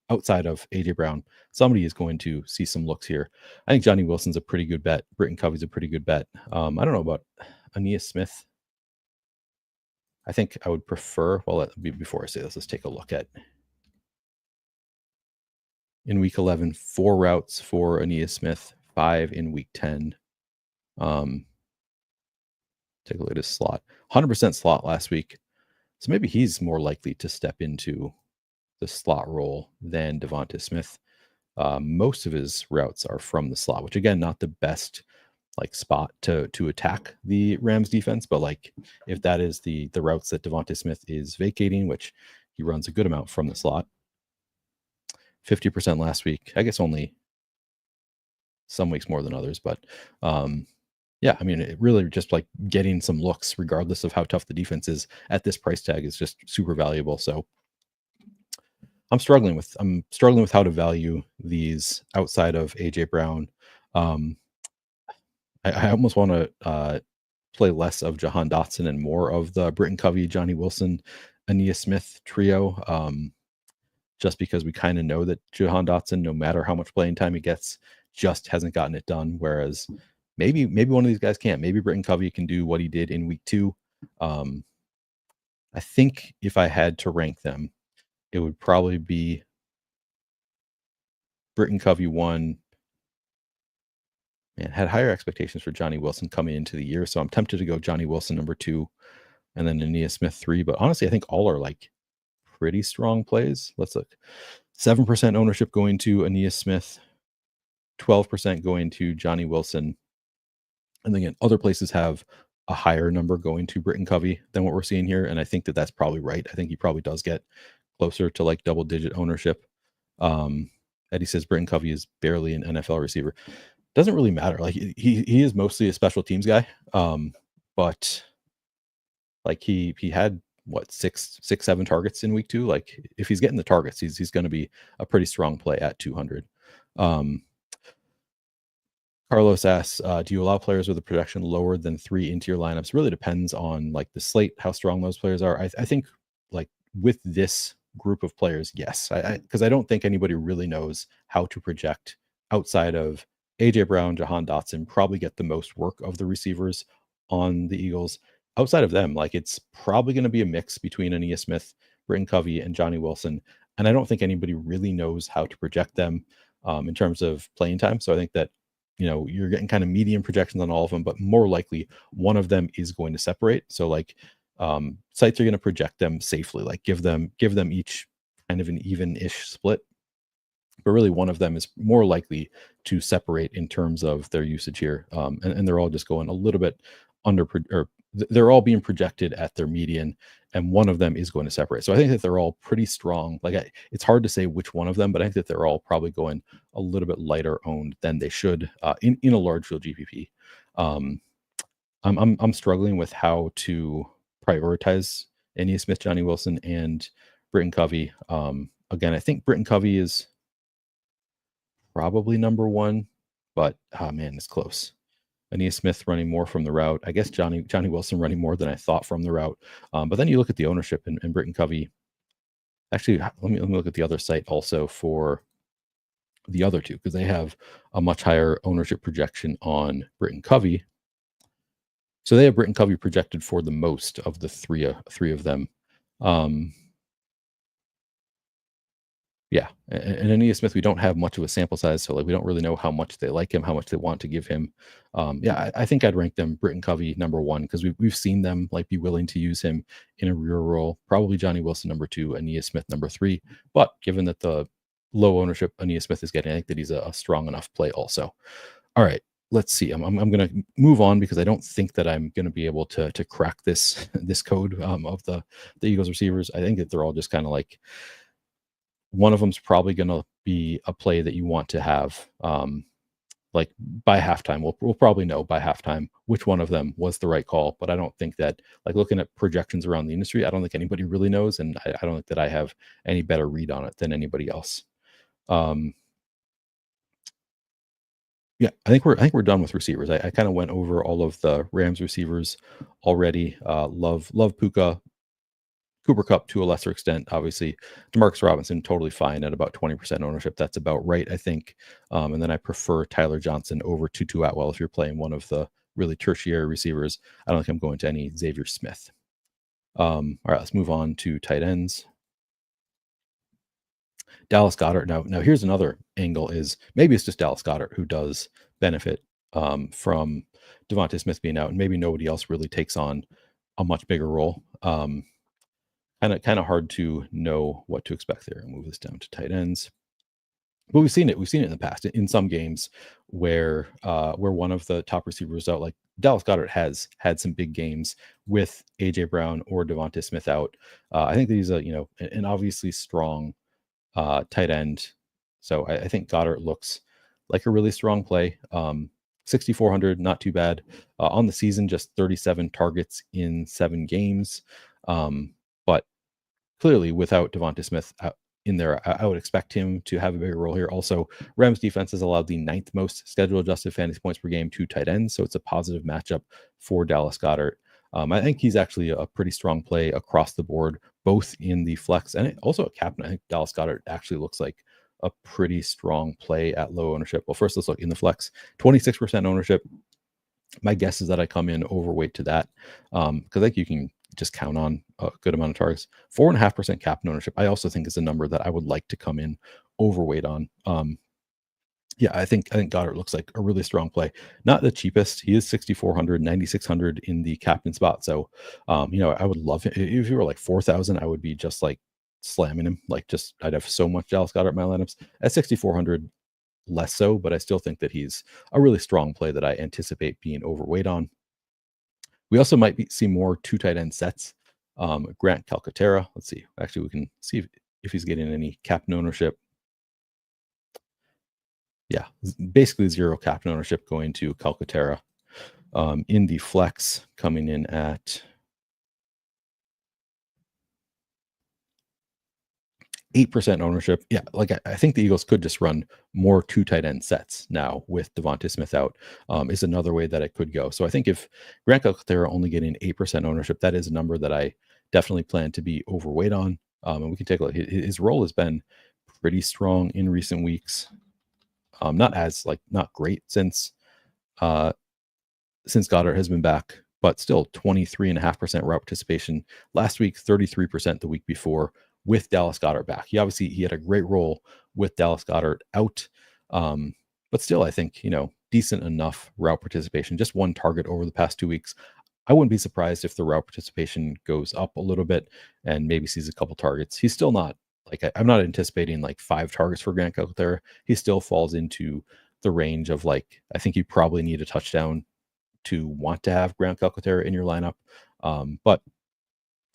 outside of AJ Brown, somebody is going to see some looks here. I think Johnny Wilson's a pretty good bet. Britton Covey's a pretty good bet. I don't know about Aeneas Smith. I think I would prefer. Well, before I say this, let's take a look at in week 11, 4 routes for Aeneas Smith, 5 in week 10. Take a look at his slot. 100% slot last week. So maybe he's more likely to step into the slot role than Devonta Smith. Most of his routes are from the slot, which again, not the best like spot to attack the Rams defense, but like if that is the routes that Devonta Smith is vacating, which he runs a good amount from the slot. 50% last week. I guess only some weeks more than others, but yeah, I mean, it really just like getting some looks, regardless of how tough the defense is at this price tag, is just super valuable. So I'm struggling with how to value these outside of AJ Brown. I almost want to play less of Jahan Dotson and more of the Britton Covey, Johnny Wilson, Aeneas Smith trio. Just because we kind of know that Jahan Dotson, no matter how much playing time he gets, just hasn't gotten it done. Whereas maybe one of these guys can't. Maybe Britton Covey can do what he did in week 2. I think if I had to rank them, it would probably be Britton Covey 1. Man, had higher expectations for Johnny Wilson coming into the year, so I'm tempted to go Johnny Wilson number 2, and then Aeneas Smith 3. But honestly, I think all are like pretty strong plays. Let's look. 7% ownership going to Aeneas Smith, 12% going to Johnny Wilson. And then again, other places have a higher number going to Britton Covey than what we're seeing here. And I think that that's probably right. I think he probably does get closer to like double-digit ownership. Eddie says Britton Covey is barely an NFL receiver. Doesn't really matter. Like he is mostly a special teams guy. But like he had what 7 targets in week 2. Like if he's getting the targets, he's going to be a pretty strong play at 200. Carlos asks, do you allow players with a projection lower than 3 into your lineups? Really depends on like the slate, how strong those players are. I think like with this group of players, yes, because I don't think anybody really knows how to project outside of AJ Brown, Jahan Dotson, probably get the most work of the receivers on the Eagles. Outside of them, like it's probably going to be a mix between Aeneas Smith, Britton Covey, and Johnny Wilson. And I don't think anybody really knows how to project them in terms of playing time. So I think that, you know, you're getting kind of medium projections on all of them, but more likely one of them is going to separate. So like sites are going to project them safely, like give them each kind of an even-ish split. But really one of them is more likely to separate in terms of their usage here. And they're all just going a little bit under, or they're all being projected at their median. and one of them is going to separate. So I think that they're all pretty strong. Like it's hard to say which one of them, but I think that they're all probably going a little bit lighter owned than they should in a large field GPP. I'm struggling with how to prioritize Aeneas Smith, Johnny Wilson, and Britton Covey. Again, I think Britton Covey is probably number one, but man, it's close. Aeneas Smith running more from the route. I guess Johnny Wilson running more than I thought from the route. But then you look at the ownership and Britton Covey. Actually, let me look at the other site also for the other two, because they have a much higher ownership projection on Britton Covey. So they have Britton Covey projected for the most of the three of them. Yeah, and Aeneas Smith, we don't have much of a sample size, so like we don't really know how much they like him, how much they want to give him. Yeah, I think I'd rank them Britton Covey number one, because we've seen them like be willing to use him in a rear role. Probably Johnny Wilson number two, Aeneas Smith number three. But given that the low ownership Aeneas Smith is getting, I think that he's a strong enough play also. All right, let's see. I'm going to move on, because I don't think that I'm going to be able to crack this code of the Eagles receivers. I think that they're all just kind of like, one of them's probably going to be a play that you want to have like by halftime. We'll probably know by halftime which one of them was the right call, but I don't think that, like looking at projections around the industry, I don't think anybody really knows, and I don't think that I have any better read on it than anybody else. Yeah, I think we're done with receivers. I kind of went over all of the Rams receivers already. Love Puka, Cooper Kupp to a lesser extent, obviously. Demarcus Robinson, totally fine at about 20% ownership. That's about right, I think. And then I prefer Tyler Johnson over Tutu Atwell if you're playing one of the really tertiary receivers. I don't think I'm going to any Xavier Smith. All right, let's move on to tight ends. Dallas Goedert. Now here's another angle, is maybe it's just Dallas Goedert who does benefit from Devonta Smith being out, and maybe nobody else really takes on a much bigger role. Kind of hard to know what to expect there. I'll move this down to tight ends. But we've seen it in the past in some games where one of the top receivers out, like Dallas Goedert has had some big games with AJ Brown or Devonta Smith out. I think that he's an obviously strong tight end. So I think Goddard looks like a really strong play. 6,400, not too bad. On the season, just 37 targets in 7 games. But clearly, without Devonta Smith in there, I would expect him to have a bigger role here. Also, Rams defense has allowed the 9th most schedule adjusted fantasy points per game to tight ends, so it's a positive matchup for Dallas Goedert. I think he's actually a pretty strong play across the board, both in the flex and also a captain. I think Dallas Goedert actually looks like a pretty strong play at low ownership. Well, first let's look in the flex. 26% ownership. My guess is that I come in overweight to that, because I think you can just count on a good amount of targets. 4.5% captain ownership, I also think, is a number that I would like to come in overweight on. Yeah, I think Goddard looks like a really strong play. Not the cheapest. He is 6,400, 9,600 in the captain spot. So, I would love it. If you were like 4,000, I would be just like slamming him. Like I'd have so much Dallas Goddard in my lineups. At 6,400, less so, but I still think that he's a really strong play that I anticipate being overweight on. We also might see more 2 tight end sets. Grant Calcaterra. Let's see. Actually, we can see if he's getting any captain ownership. Yeah, basically 0 captain ownership going to Calcaterra. In the flex, coming in at 8% ownership. Yeah, like I think the Eagles could just run more 2 tight end sets now with Devonta Smith out, is another way that it could go. So I think if Grant Calcaterra only getting 8% ownership, that is a number that I definitely plan to be overweight on. And we can take a look. His role has been pretty strong in recent weeks. Not great since Goddard has been back, but still 23.5% route participation last week, 33% the week before, with Dallas Goedert back. He had a great role with Dallas Goedert out, but still, I think, decent enough route participation. Just 1 target over the past 2 weeks. I wouldn't be surprised if the route participation goes up a little bit and maybe sees a couple targets. He's still not I'm not anticipating like 5 targets for Grant Calcaterra. He still falls into the range of I think you probably need a touchdown to want to have Grant Calcaterra in your lineup. But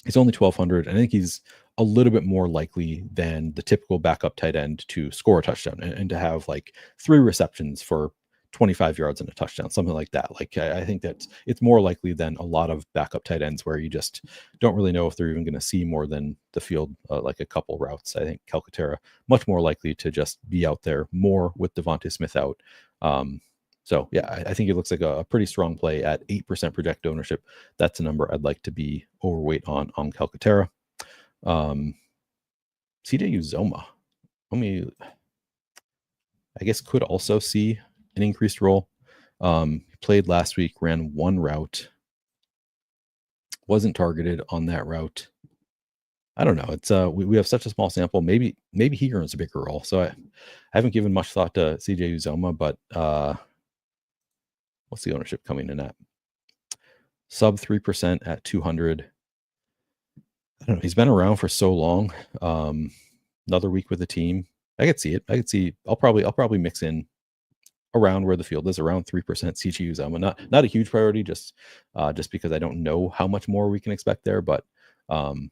He's only 1,200. I think he's a little bit more likely than the typical backup tight end to score a touchdown and to have like 3 receptions for 25 yards and a touchdown, something like that. Like I think that it's more likely than a lot of backup tight ends where you just don't really know if they're even going to see more than the field, like a couple routes. I think Calcaterra much more likely to just be out there more with Devonta Smith out. So yeah, I think it looks like a pretty strong play at 8% projected ownership. That's a number I'd like to be overweight on Calcaterra. CJ Uzoma, I guess could also see an increased role. Played last week, ran 1 route, wasn't targeted on that route. I don't know. It's we have such a small sample. Maybe he earns a bigger role. So I haven't given much thought to CJ Uzoma, but what's the ownership coming in at? Sub 3% at 200. I don't know. He's been around for so long. Another week with the team. I could see it. I'll probably mix in around where the field is, around 3% CJ Uzoma. Not a huge priority, just because I don't know how much more we can expect there. But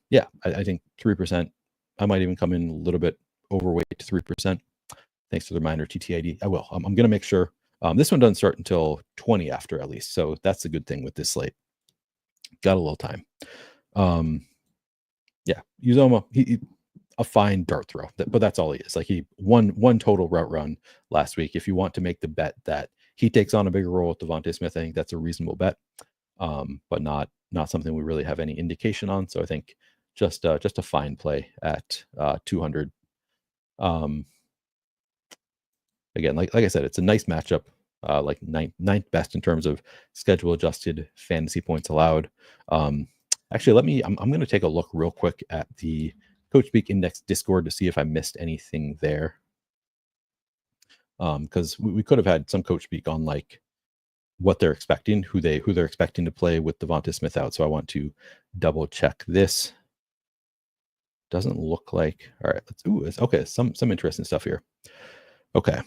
yeah, I think 3%. I might even come in a little bit overweight to 3%. Thanks for the reminder, TTID. I will. I'm going to make sure. This one doesn't start until 20 after at least. So that's the good thing with this slate. Got a little time. Yeah, Uzoma, he a fine dart throw, but that's all he is. Like he one total route run last week. If you want to make the bet that he takes on a bigger role with Devonta Smith, I think that's a reasonable bet, but not something we really have any indication on. So I think just a fine play at 200. Again, like I said, it's a nice matchup. Like ninth best in terms of schedule adjusted fantasy points allowed. Actually, I'm going to take a look real quick at the Coach Speak Index Discord to see if I missed anything there. Because we could have had some Coach Speak on like what they're expecting, who they're expecting to play with Devonta Smith out. So I want to double check this. Doesn't look like. All right, it's okay. Some interesting stuff here. Okay.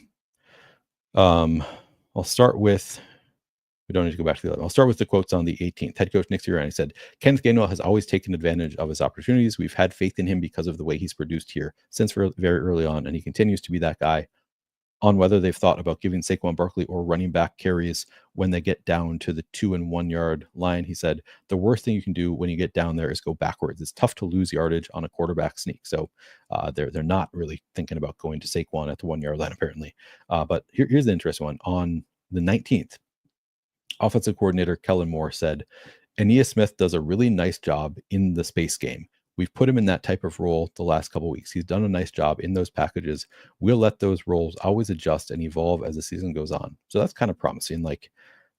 I'll start with. We don't need to go back to the 11. I'll start with the quotes on the 18th. Head coach Nick Sirianni said, Kenneth Gainwell has always taken advantage of his opportunities. We've had faith in him because of the way he's produced here since very early on, and he continues to be that guy. On whether they've thought about giving Saquon Barkley or running back carries when they get down to the 2 and 1 yard line, he said, the worst thing you can do when you get down there is go backwards. It's tough to lose yardage on a quarterback sneak. So they're not really thinking about going to Saquon at the 1 yard line, apparently. But here's the interesting one. On the 19th, offensive coordinator Kellen Moore said, Aeneas Smith does a really nice job in the space game. We've put him in that type of role the last couple of weeks. He's done a nice job in those packages. We'll let those roles always adjust and evolve as the season goes on. So that's kind of promising. Like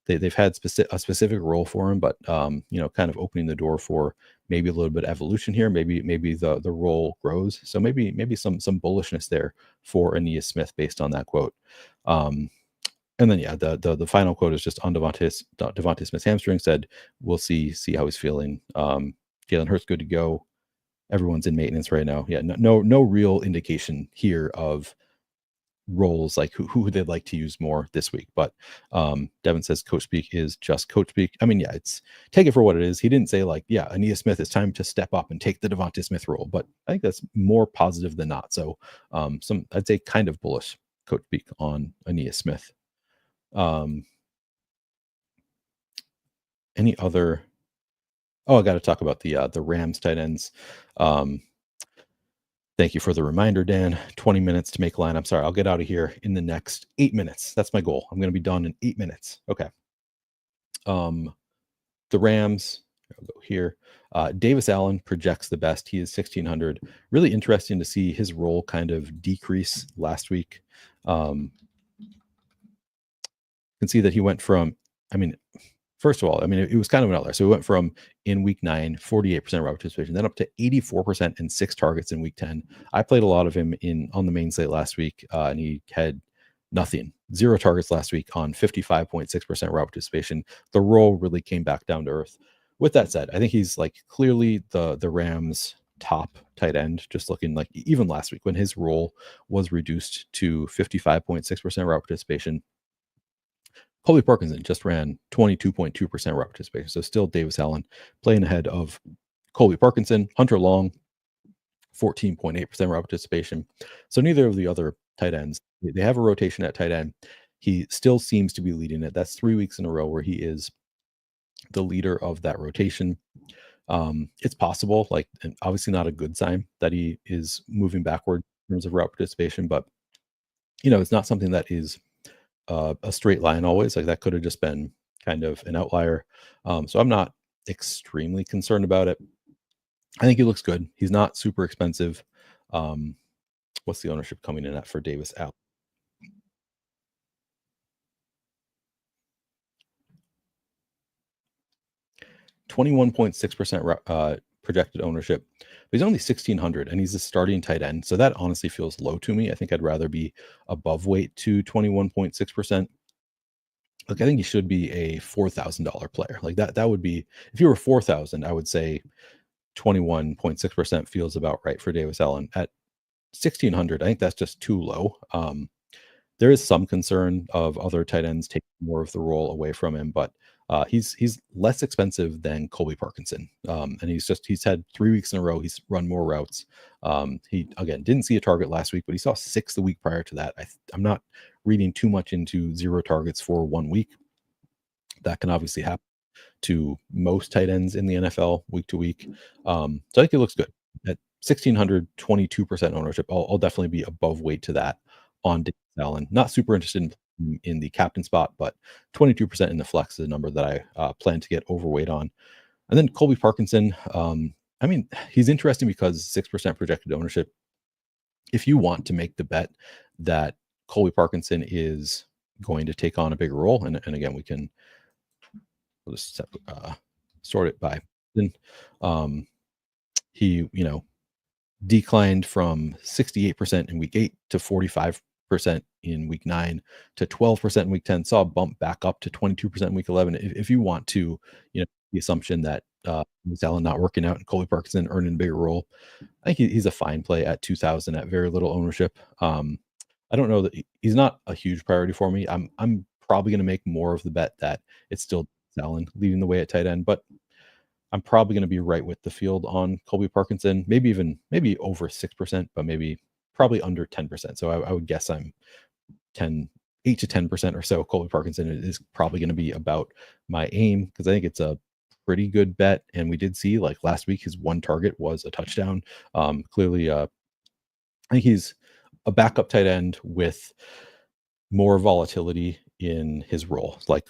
they've had a specific role for him, but kind of opening the door for maybe a little bit of evolution here. Maybe the role grows. So maybe some bullishness there for Aeneas Smith based on that quote. And then, yeah, the final quote is just on Devonta Smith's hamstring. Said, we'll see how he's feeling. Jalen Hurts good to go. Everyone's in maintenance right now. Yeah, no real indication here of roles like who they'd like to use more this week. But Devin says Coach Speak is just Coach Speak. I mean, yeah, take it for what it is. He didn't say like, yeah, Aeneas Smith, it's time to step up and take the Devonta Smith role. But I think that's more positive than not. So I'd say kind of bullish Coach Speak on Aeneas Smith. Any other? Oh, I got to talk about the Rams tight ends. Thank you for the reminder, Dan. 20 minutes to make line. I'm sorry, I'll get out of here in the next 8 minutes. That's my goal. I'm going to be done in 8 minutes. Okay. The Rams. I'll go here. Davis Allen projects the best. He is 1,600. Really interesting to see his role kind of decrease last week. You can see that he went from, first of all, it was kind of an outlier. So we went from in week 9, 48% route participation, then up to 84% and 6 targets in week 10. I played a lot of him on the main slate last week, and he had nothing, 0 targets last week on 55.6% route participation. The role really came back down to earth. With that said, I think he's like clearly the Rams' top tight end, just looking like even last week when his role was reduced to 55.6% route participation. Colby Parkinson just ran 22.2% route participation. So still Davis Allen playing ahead of Colby Parkinson, Hunter Long, 14.8% route participation. So neither of the other tight ends, they have a rotation at tight end. He still seems to be leading it. That's 3 weeks in a row where he is the leader of that rotation. It's possible, like, and obviously not a good sign that he is moving backward in terms of route participation, but it's not something that is a straight line always. Like that could have just been kind of an outlier. So I'm not extremely concerned about it. I think he looks good. He's not super expensive. Um, what's the ownership coming in at for Davis Allen? 21.6% projected ownership, but he's only 1,600 and he's a starting tight end. So that honestly feels low to me. I think I'd rather be above weight to 21.6%. Look, I think he should be a $4,000 player. Like that would be, if you were 4,000, I would say 21.6% feels about right for Davis Allen. At 1,600, I think that's just too low. There is some concern of other tight ends taking more of the role away from him, but he's less expensive than Colby Parkinson, and he's had 3 weeks in a row. He's run more routes. He again didn't see a target last week, but he saw six the week prior to that. I'm not reading too much into zero targets for 1 week. That can obviously happen to most tight ends in the NFL week to week. So I think it looks good at 1,600, 22% ownership. I'll definitely be above weight to that on Davis Allen. Not super interested in the captain spot, but 22% in the flex is a number that I plan to get overweight on. And then Colby Parkinson. I mean, he's interesting because 6% projected ownership. If you want to make the bet that Colby Parkinson is going to take on a bigger role, and again, we'll just sort it by. Then he, declined from 68% in week 8 to 45% in week 9 to 12% in week 10, saw a bump back up to 22% in week 11. If you want to, the assumption that Allen not working out and Colby Parkinson earning a bigger role, I think he's a fine play at 2,000 at very little ownership. I don't know that he's not a huge priority for me. I'm probably going to make more of the bet that it's still Allen leading the way at tight end, but I'm probably going to be right with the field on Colby Parkinson, maybe over 6%, but probably under 10%. So I would guess I'm 8 to 10% or so. Colby Parkinson is probably going to be about my aim because I think it's a pretty good bet. And we did see, like, last week, his one target was a touchdown. Clearly, I think he's a backup tight end with more volatility in his role, like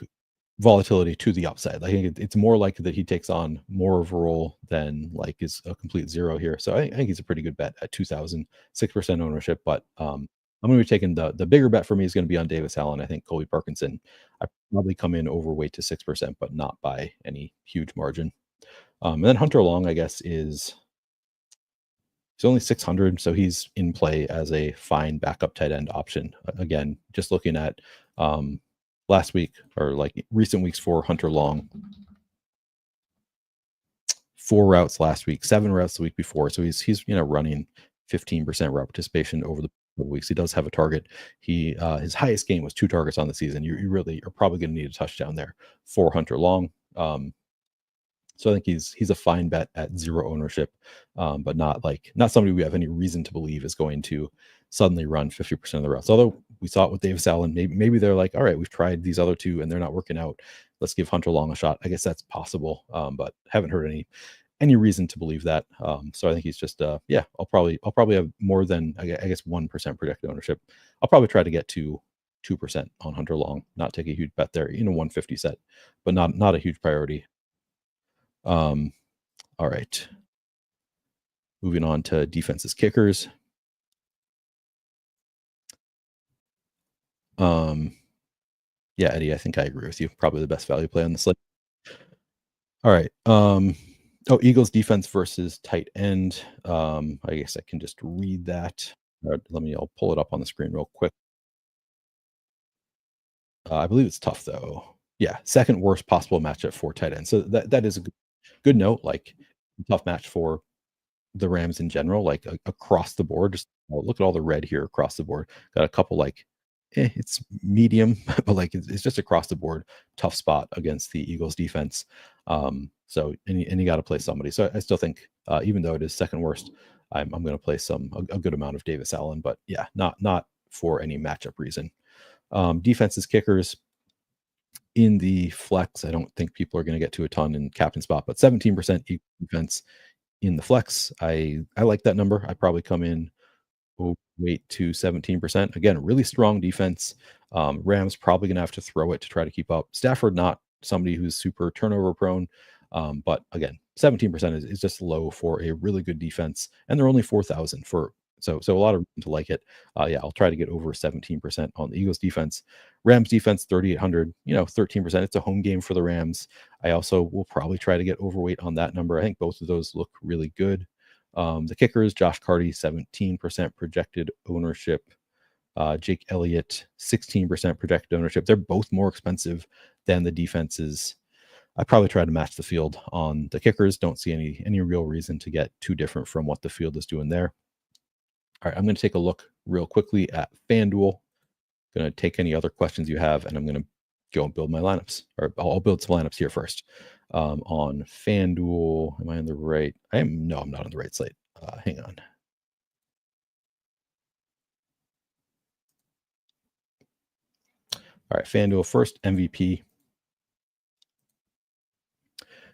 volatility to the upside. I think it's more likely that he takes on more of a role than like is a complete zero here. So I think he's a pretty good bet at 2,000, 6% ownership. But I'm going to be taking the bigger bet for me is going to be on Davis Allen. I think Colby Parkinson, I probably come in overweight to 6%, but not by any huge margin. And then Hunter Long, I guess, he's only 600, so he's in play as a fine backup tight end option. Again, just looking at last week or like recent weeks for Hunter Long, 4 routes last week, 7 routes the week before. So he's running 15% route participation over the weeks. He does have a target. His highest gain was 2 targets on the season. You really are probably going to need a touchdown there for Hunter Long. So I think he's a fine bet at 0 ownership, but not somebody we have any reason to believe is going to suddenly run 50% of the routes. Although we saw it with Davis Allen, maybe they're like, all right, we've tried these other 2 and they're not working out. Let's give Hunter Long a shot. I guess that's possible, but haven't heard any reason to believe that. So I think he's just I'll probably have more than I guess 1% projected ownership. I'll probably try to get to 2% on Hunter Long, not take a huge bet there in a 150 set, but not a huge priority. All right. Moving on to defenses kickers. Yeah, Eddie, I think I agree with you. Probably the best value play on the slate. All right. Eagles defense versus tight end. I guess I can just read that. I'll pull it up on the screen real quick. I believe it's tough though. Yeah, second worst possible matchup for tight end. So that is a good note. Like, tough match for the Rams in general, like across the board. Just look at all the red here across the board. Got a couple like it's medium, but like it's just across the board tough spot against the Eagles defense. So and you got to play somebody. So I still think even though it is second worst, I'm going to play a good amount of Davis Allen, but yeah, not for any matchup reason. Defenses, kickers in the flex. I don't think people are going to get to a ton in captain spot, but 17% defense in the flex. I like that number. I probably come in weight to 17%. Again, really strong defense. Rams probably going to have to throw it to try to keep up. Stafford, not somebody who's super turnover prone. But again, 17% is just low for a really good defense. And they're only 4,000 for, so a lot of room to like it. Yeah, I'll try to get over 17% on the Eagles defense. Rams defense, 3,800, 13%. It's a home game for the Rams. I also will probably try to get overweight on that number. I think both of those look really good. The kickers, Josh Carty, 17% projected ownership. Jake Elliott, 16% projected ownership. They're both more expensive than the defenses. I probably try to match the field on the kickers. Don't see any real reason to get too different from what the field is doing there. All right, I'm going to take a look real quickly at FanDuel. Going to take any other questions you have, and I'm going to go and build my lineups. Or I'll build some lineups here first. On FanDuel, am I on the right? No, I'm not on the right slate. Hang on. All right, FanDuel first MVP.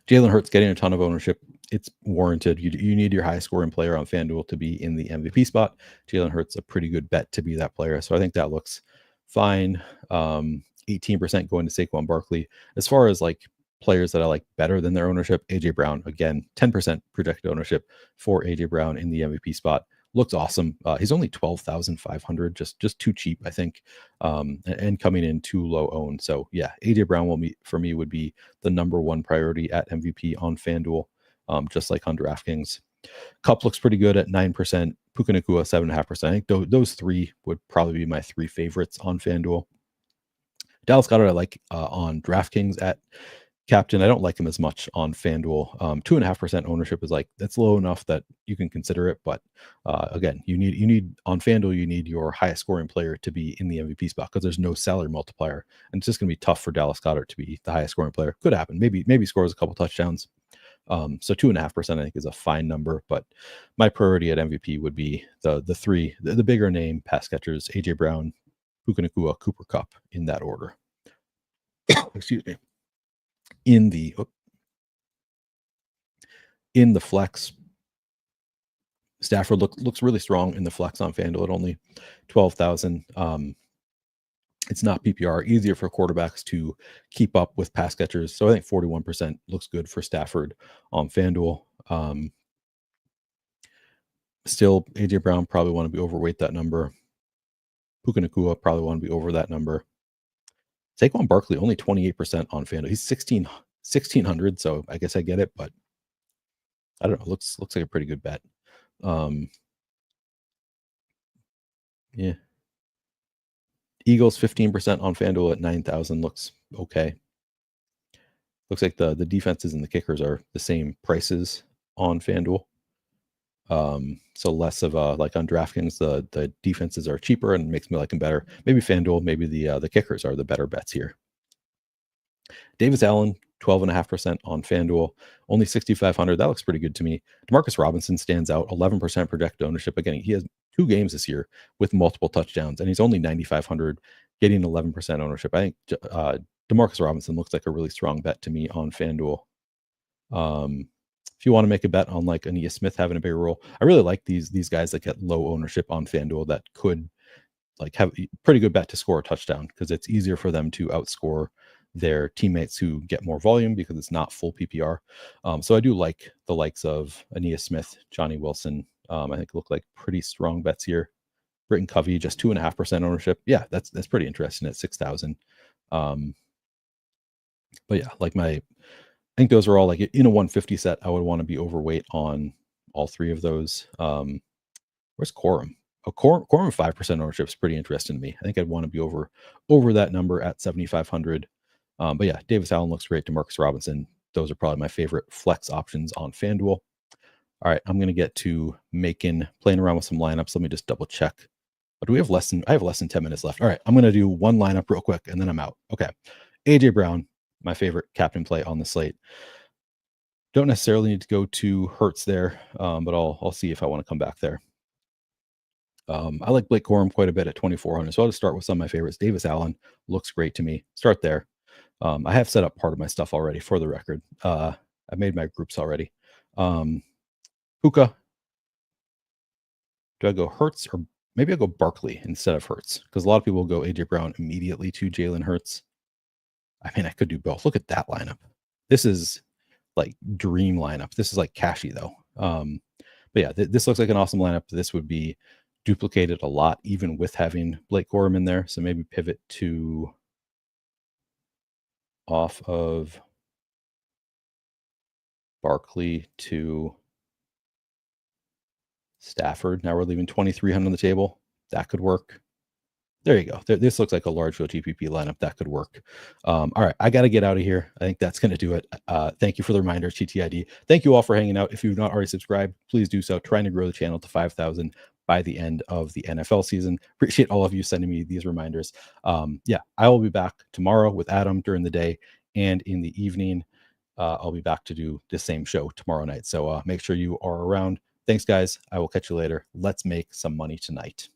Jalen Hurts getting a ton of ownership. It's warranted. You need your high scoring player on FanDuel to be in the MVP spot. Jalen Hurts a pretty good bet to be that player. So I think that looks fine. 18% going to Saquon Barkley. As far as like players that I like better than their ownership, AJ Brown, again, 10% projected ownership for AJ Brown in the MVP spot. Looks awesome. He's only 12,500, just too cheap, I think, and coming in too low owned. So yeah, AJ Brown would be the number one priority at MVP on FanDuel, just like on DraftKings. Kupp looks pretty good at 9%. Puka Nacua 7.5%. I think those three would probably be my three favorites on FanDuel. Dallas Goedert I like on DraftKings at captain. I don't like him as much on FanDuel. 2.5% ownership is that's low enough that you can consider it. But again, you need on FanDuel, you need your highest scoring player to be in the MVP spot because there's no salary multiplier, and it's just going to be tough for Dallas Goedert to be the highest scoring player. Could happen. Maybe scores a couple touchdowns. So 2.5% I think is a fine number. But my priority at MVP would be the three, the bigger name pass catchers: AJ Brown, Puka Nacua, Cooper Kupp, in that order. Excuse me. In the flex, Stafford looks really strong in the flex on FanDuel at only 12,000. It's not PPR, easier for quarterbacks to keep up with pass catchers. So I think 41% looks good for Stafford on FanDuel. Still, AJ Brown probably want to be overweight that number. Puka Nacua probably want to be over that number. Saquon Barkley only 28% on FanDuel. He's 1,600, so I guess I get it, but I don't know. Looks like a pretty good bet. Yeah. Eagles 15% on FanDuel at 9,000 looks okay. Looks like the defenses and the kickers are the same prices on FanDuel. So less of like on DraftKings, the defenses are cheaper and makes me like them better. Maybe FanDuel, maybe the kickers are the better bets here. Davis Allen, 12.5% on FanDuel, only 6,500. That looks pretty good to me. Demarcus Robinson stands out, 11% projected ownership. Again, he has 2 games this year with multiple touchdowns, and he's only 9,500, getting 11% ownership. I think Demarcus Robinson looks like a really strong bet to me on FanDuel. If you want to make a bet on like Ania Smith having a bigger role, I really like these guys that get low ownership on FanDuel that could like have a pretty good bet to score a touchdown because it's easier for them to outscore their teammates who get more volume because it's not full PPR. So I do like the likes of Ania Smith, Johnny Wilson. I think look like pretty strong bets here. Britton Covey, just 2.5% ownership. Yeah, that's pretty interesting at 6,000. But yeah, like I think those are all like in a 150 set. I would want to be overweight on all 3 of those. Where's Corum? Corum 5% ownership is pretty interesting to me. I think I'd want to be over that number at 7,500. But yeah, Davis Allen looks great. Demarcus Robinson. Those are probably my favorite flex options on FanDuel. All right, I'm going to get to playing around with some lineups. Let me just double check But I have less than 10 minutes left. All right, I'm going to do one lineup real quick and then I'm out. Okay. AJ Brown, my favorite captain play on the slate. Don't necessarily need to go to Hurts there, but I'll see if I want to come back there. I like Blake Corum quite a bit at 2,400. So I'll just start with some of my favorites. Davis Allen looks great to me. Start there. I have set up part of my stuff already for the record. I made my groups already. Puka. Do I go Hurts or maybe I'll go Barkley instead of Hurts? Because a lot of people go AJ Brown immediately to Jalen Hurts. I mean, I could do both. Look at that lineup. This is like dream lineup. This is like cashy though. But yeah, this looks like an awesome lineup. This would be duplicated a lot, even with having Blake Corum in there. So maybe pivot to off of Barkley to Stafford. Now we're leaving 2,300 on the table. That could work. There you go. This looks like a large field GPP lineup. That could work. All right. I got to get out of here. I think that's going to do it. Thank you for the reminder, TTID. Thank you all for hanging out. If you've not already subscribed, please do so. Trying to grow the channel to 5,000 by the end of the NFL season. Appreciate all of you sending me these reminders. Yeah, I will be back tomorrow with Adam during the day, and in the evening, I'll be back to do the same show tomorrow night. So make sure you are around. Thanks, guys. I will catch you later. Let's make some money tonight.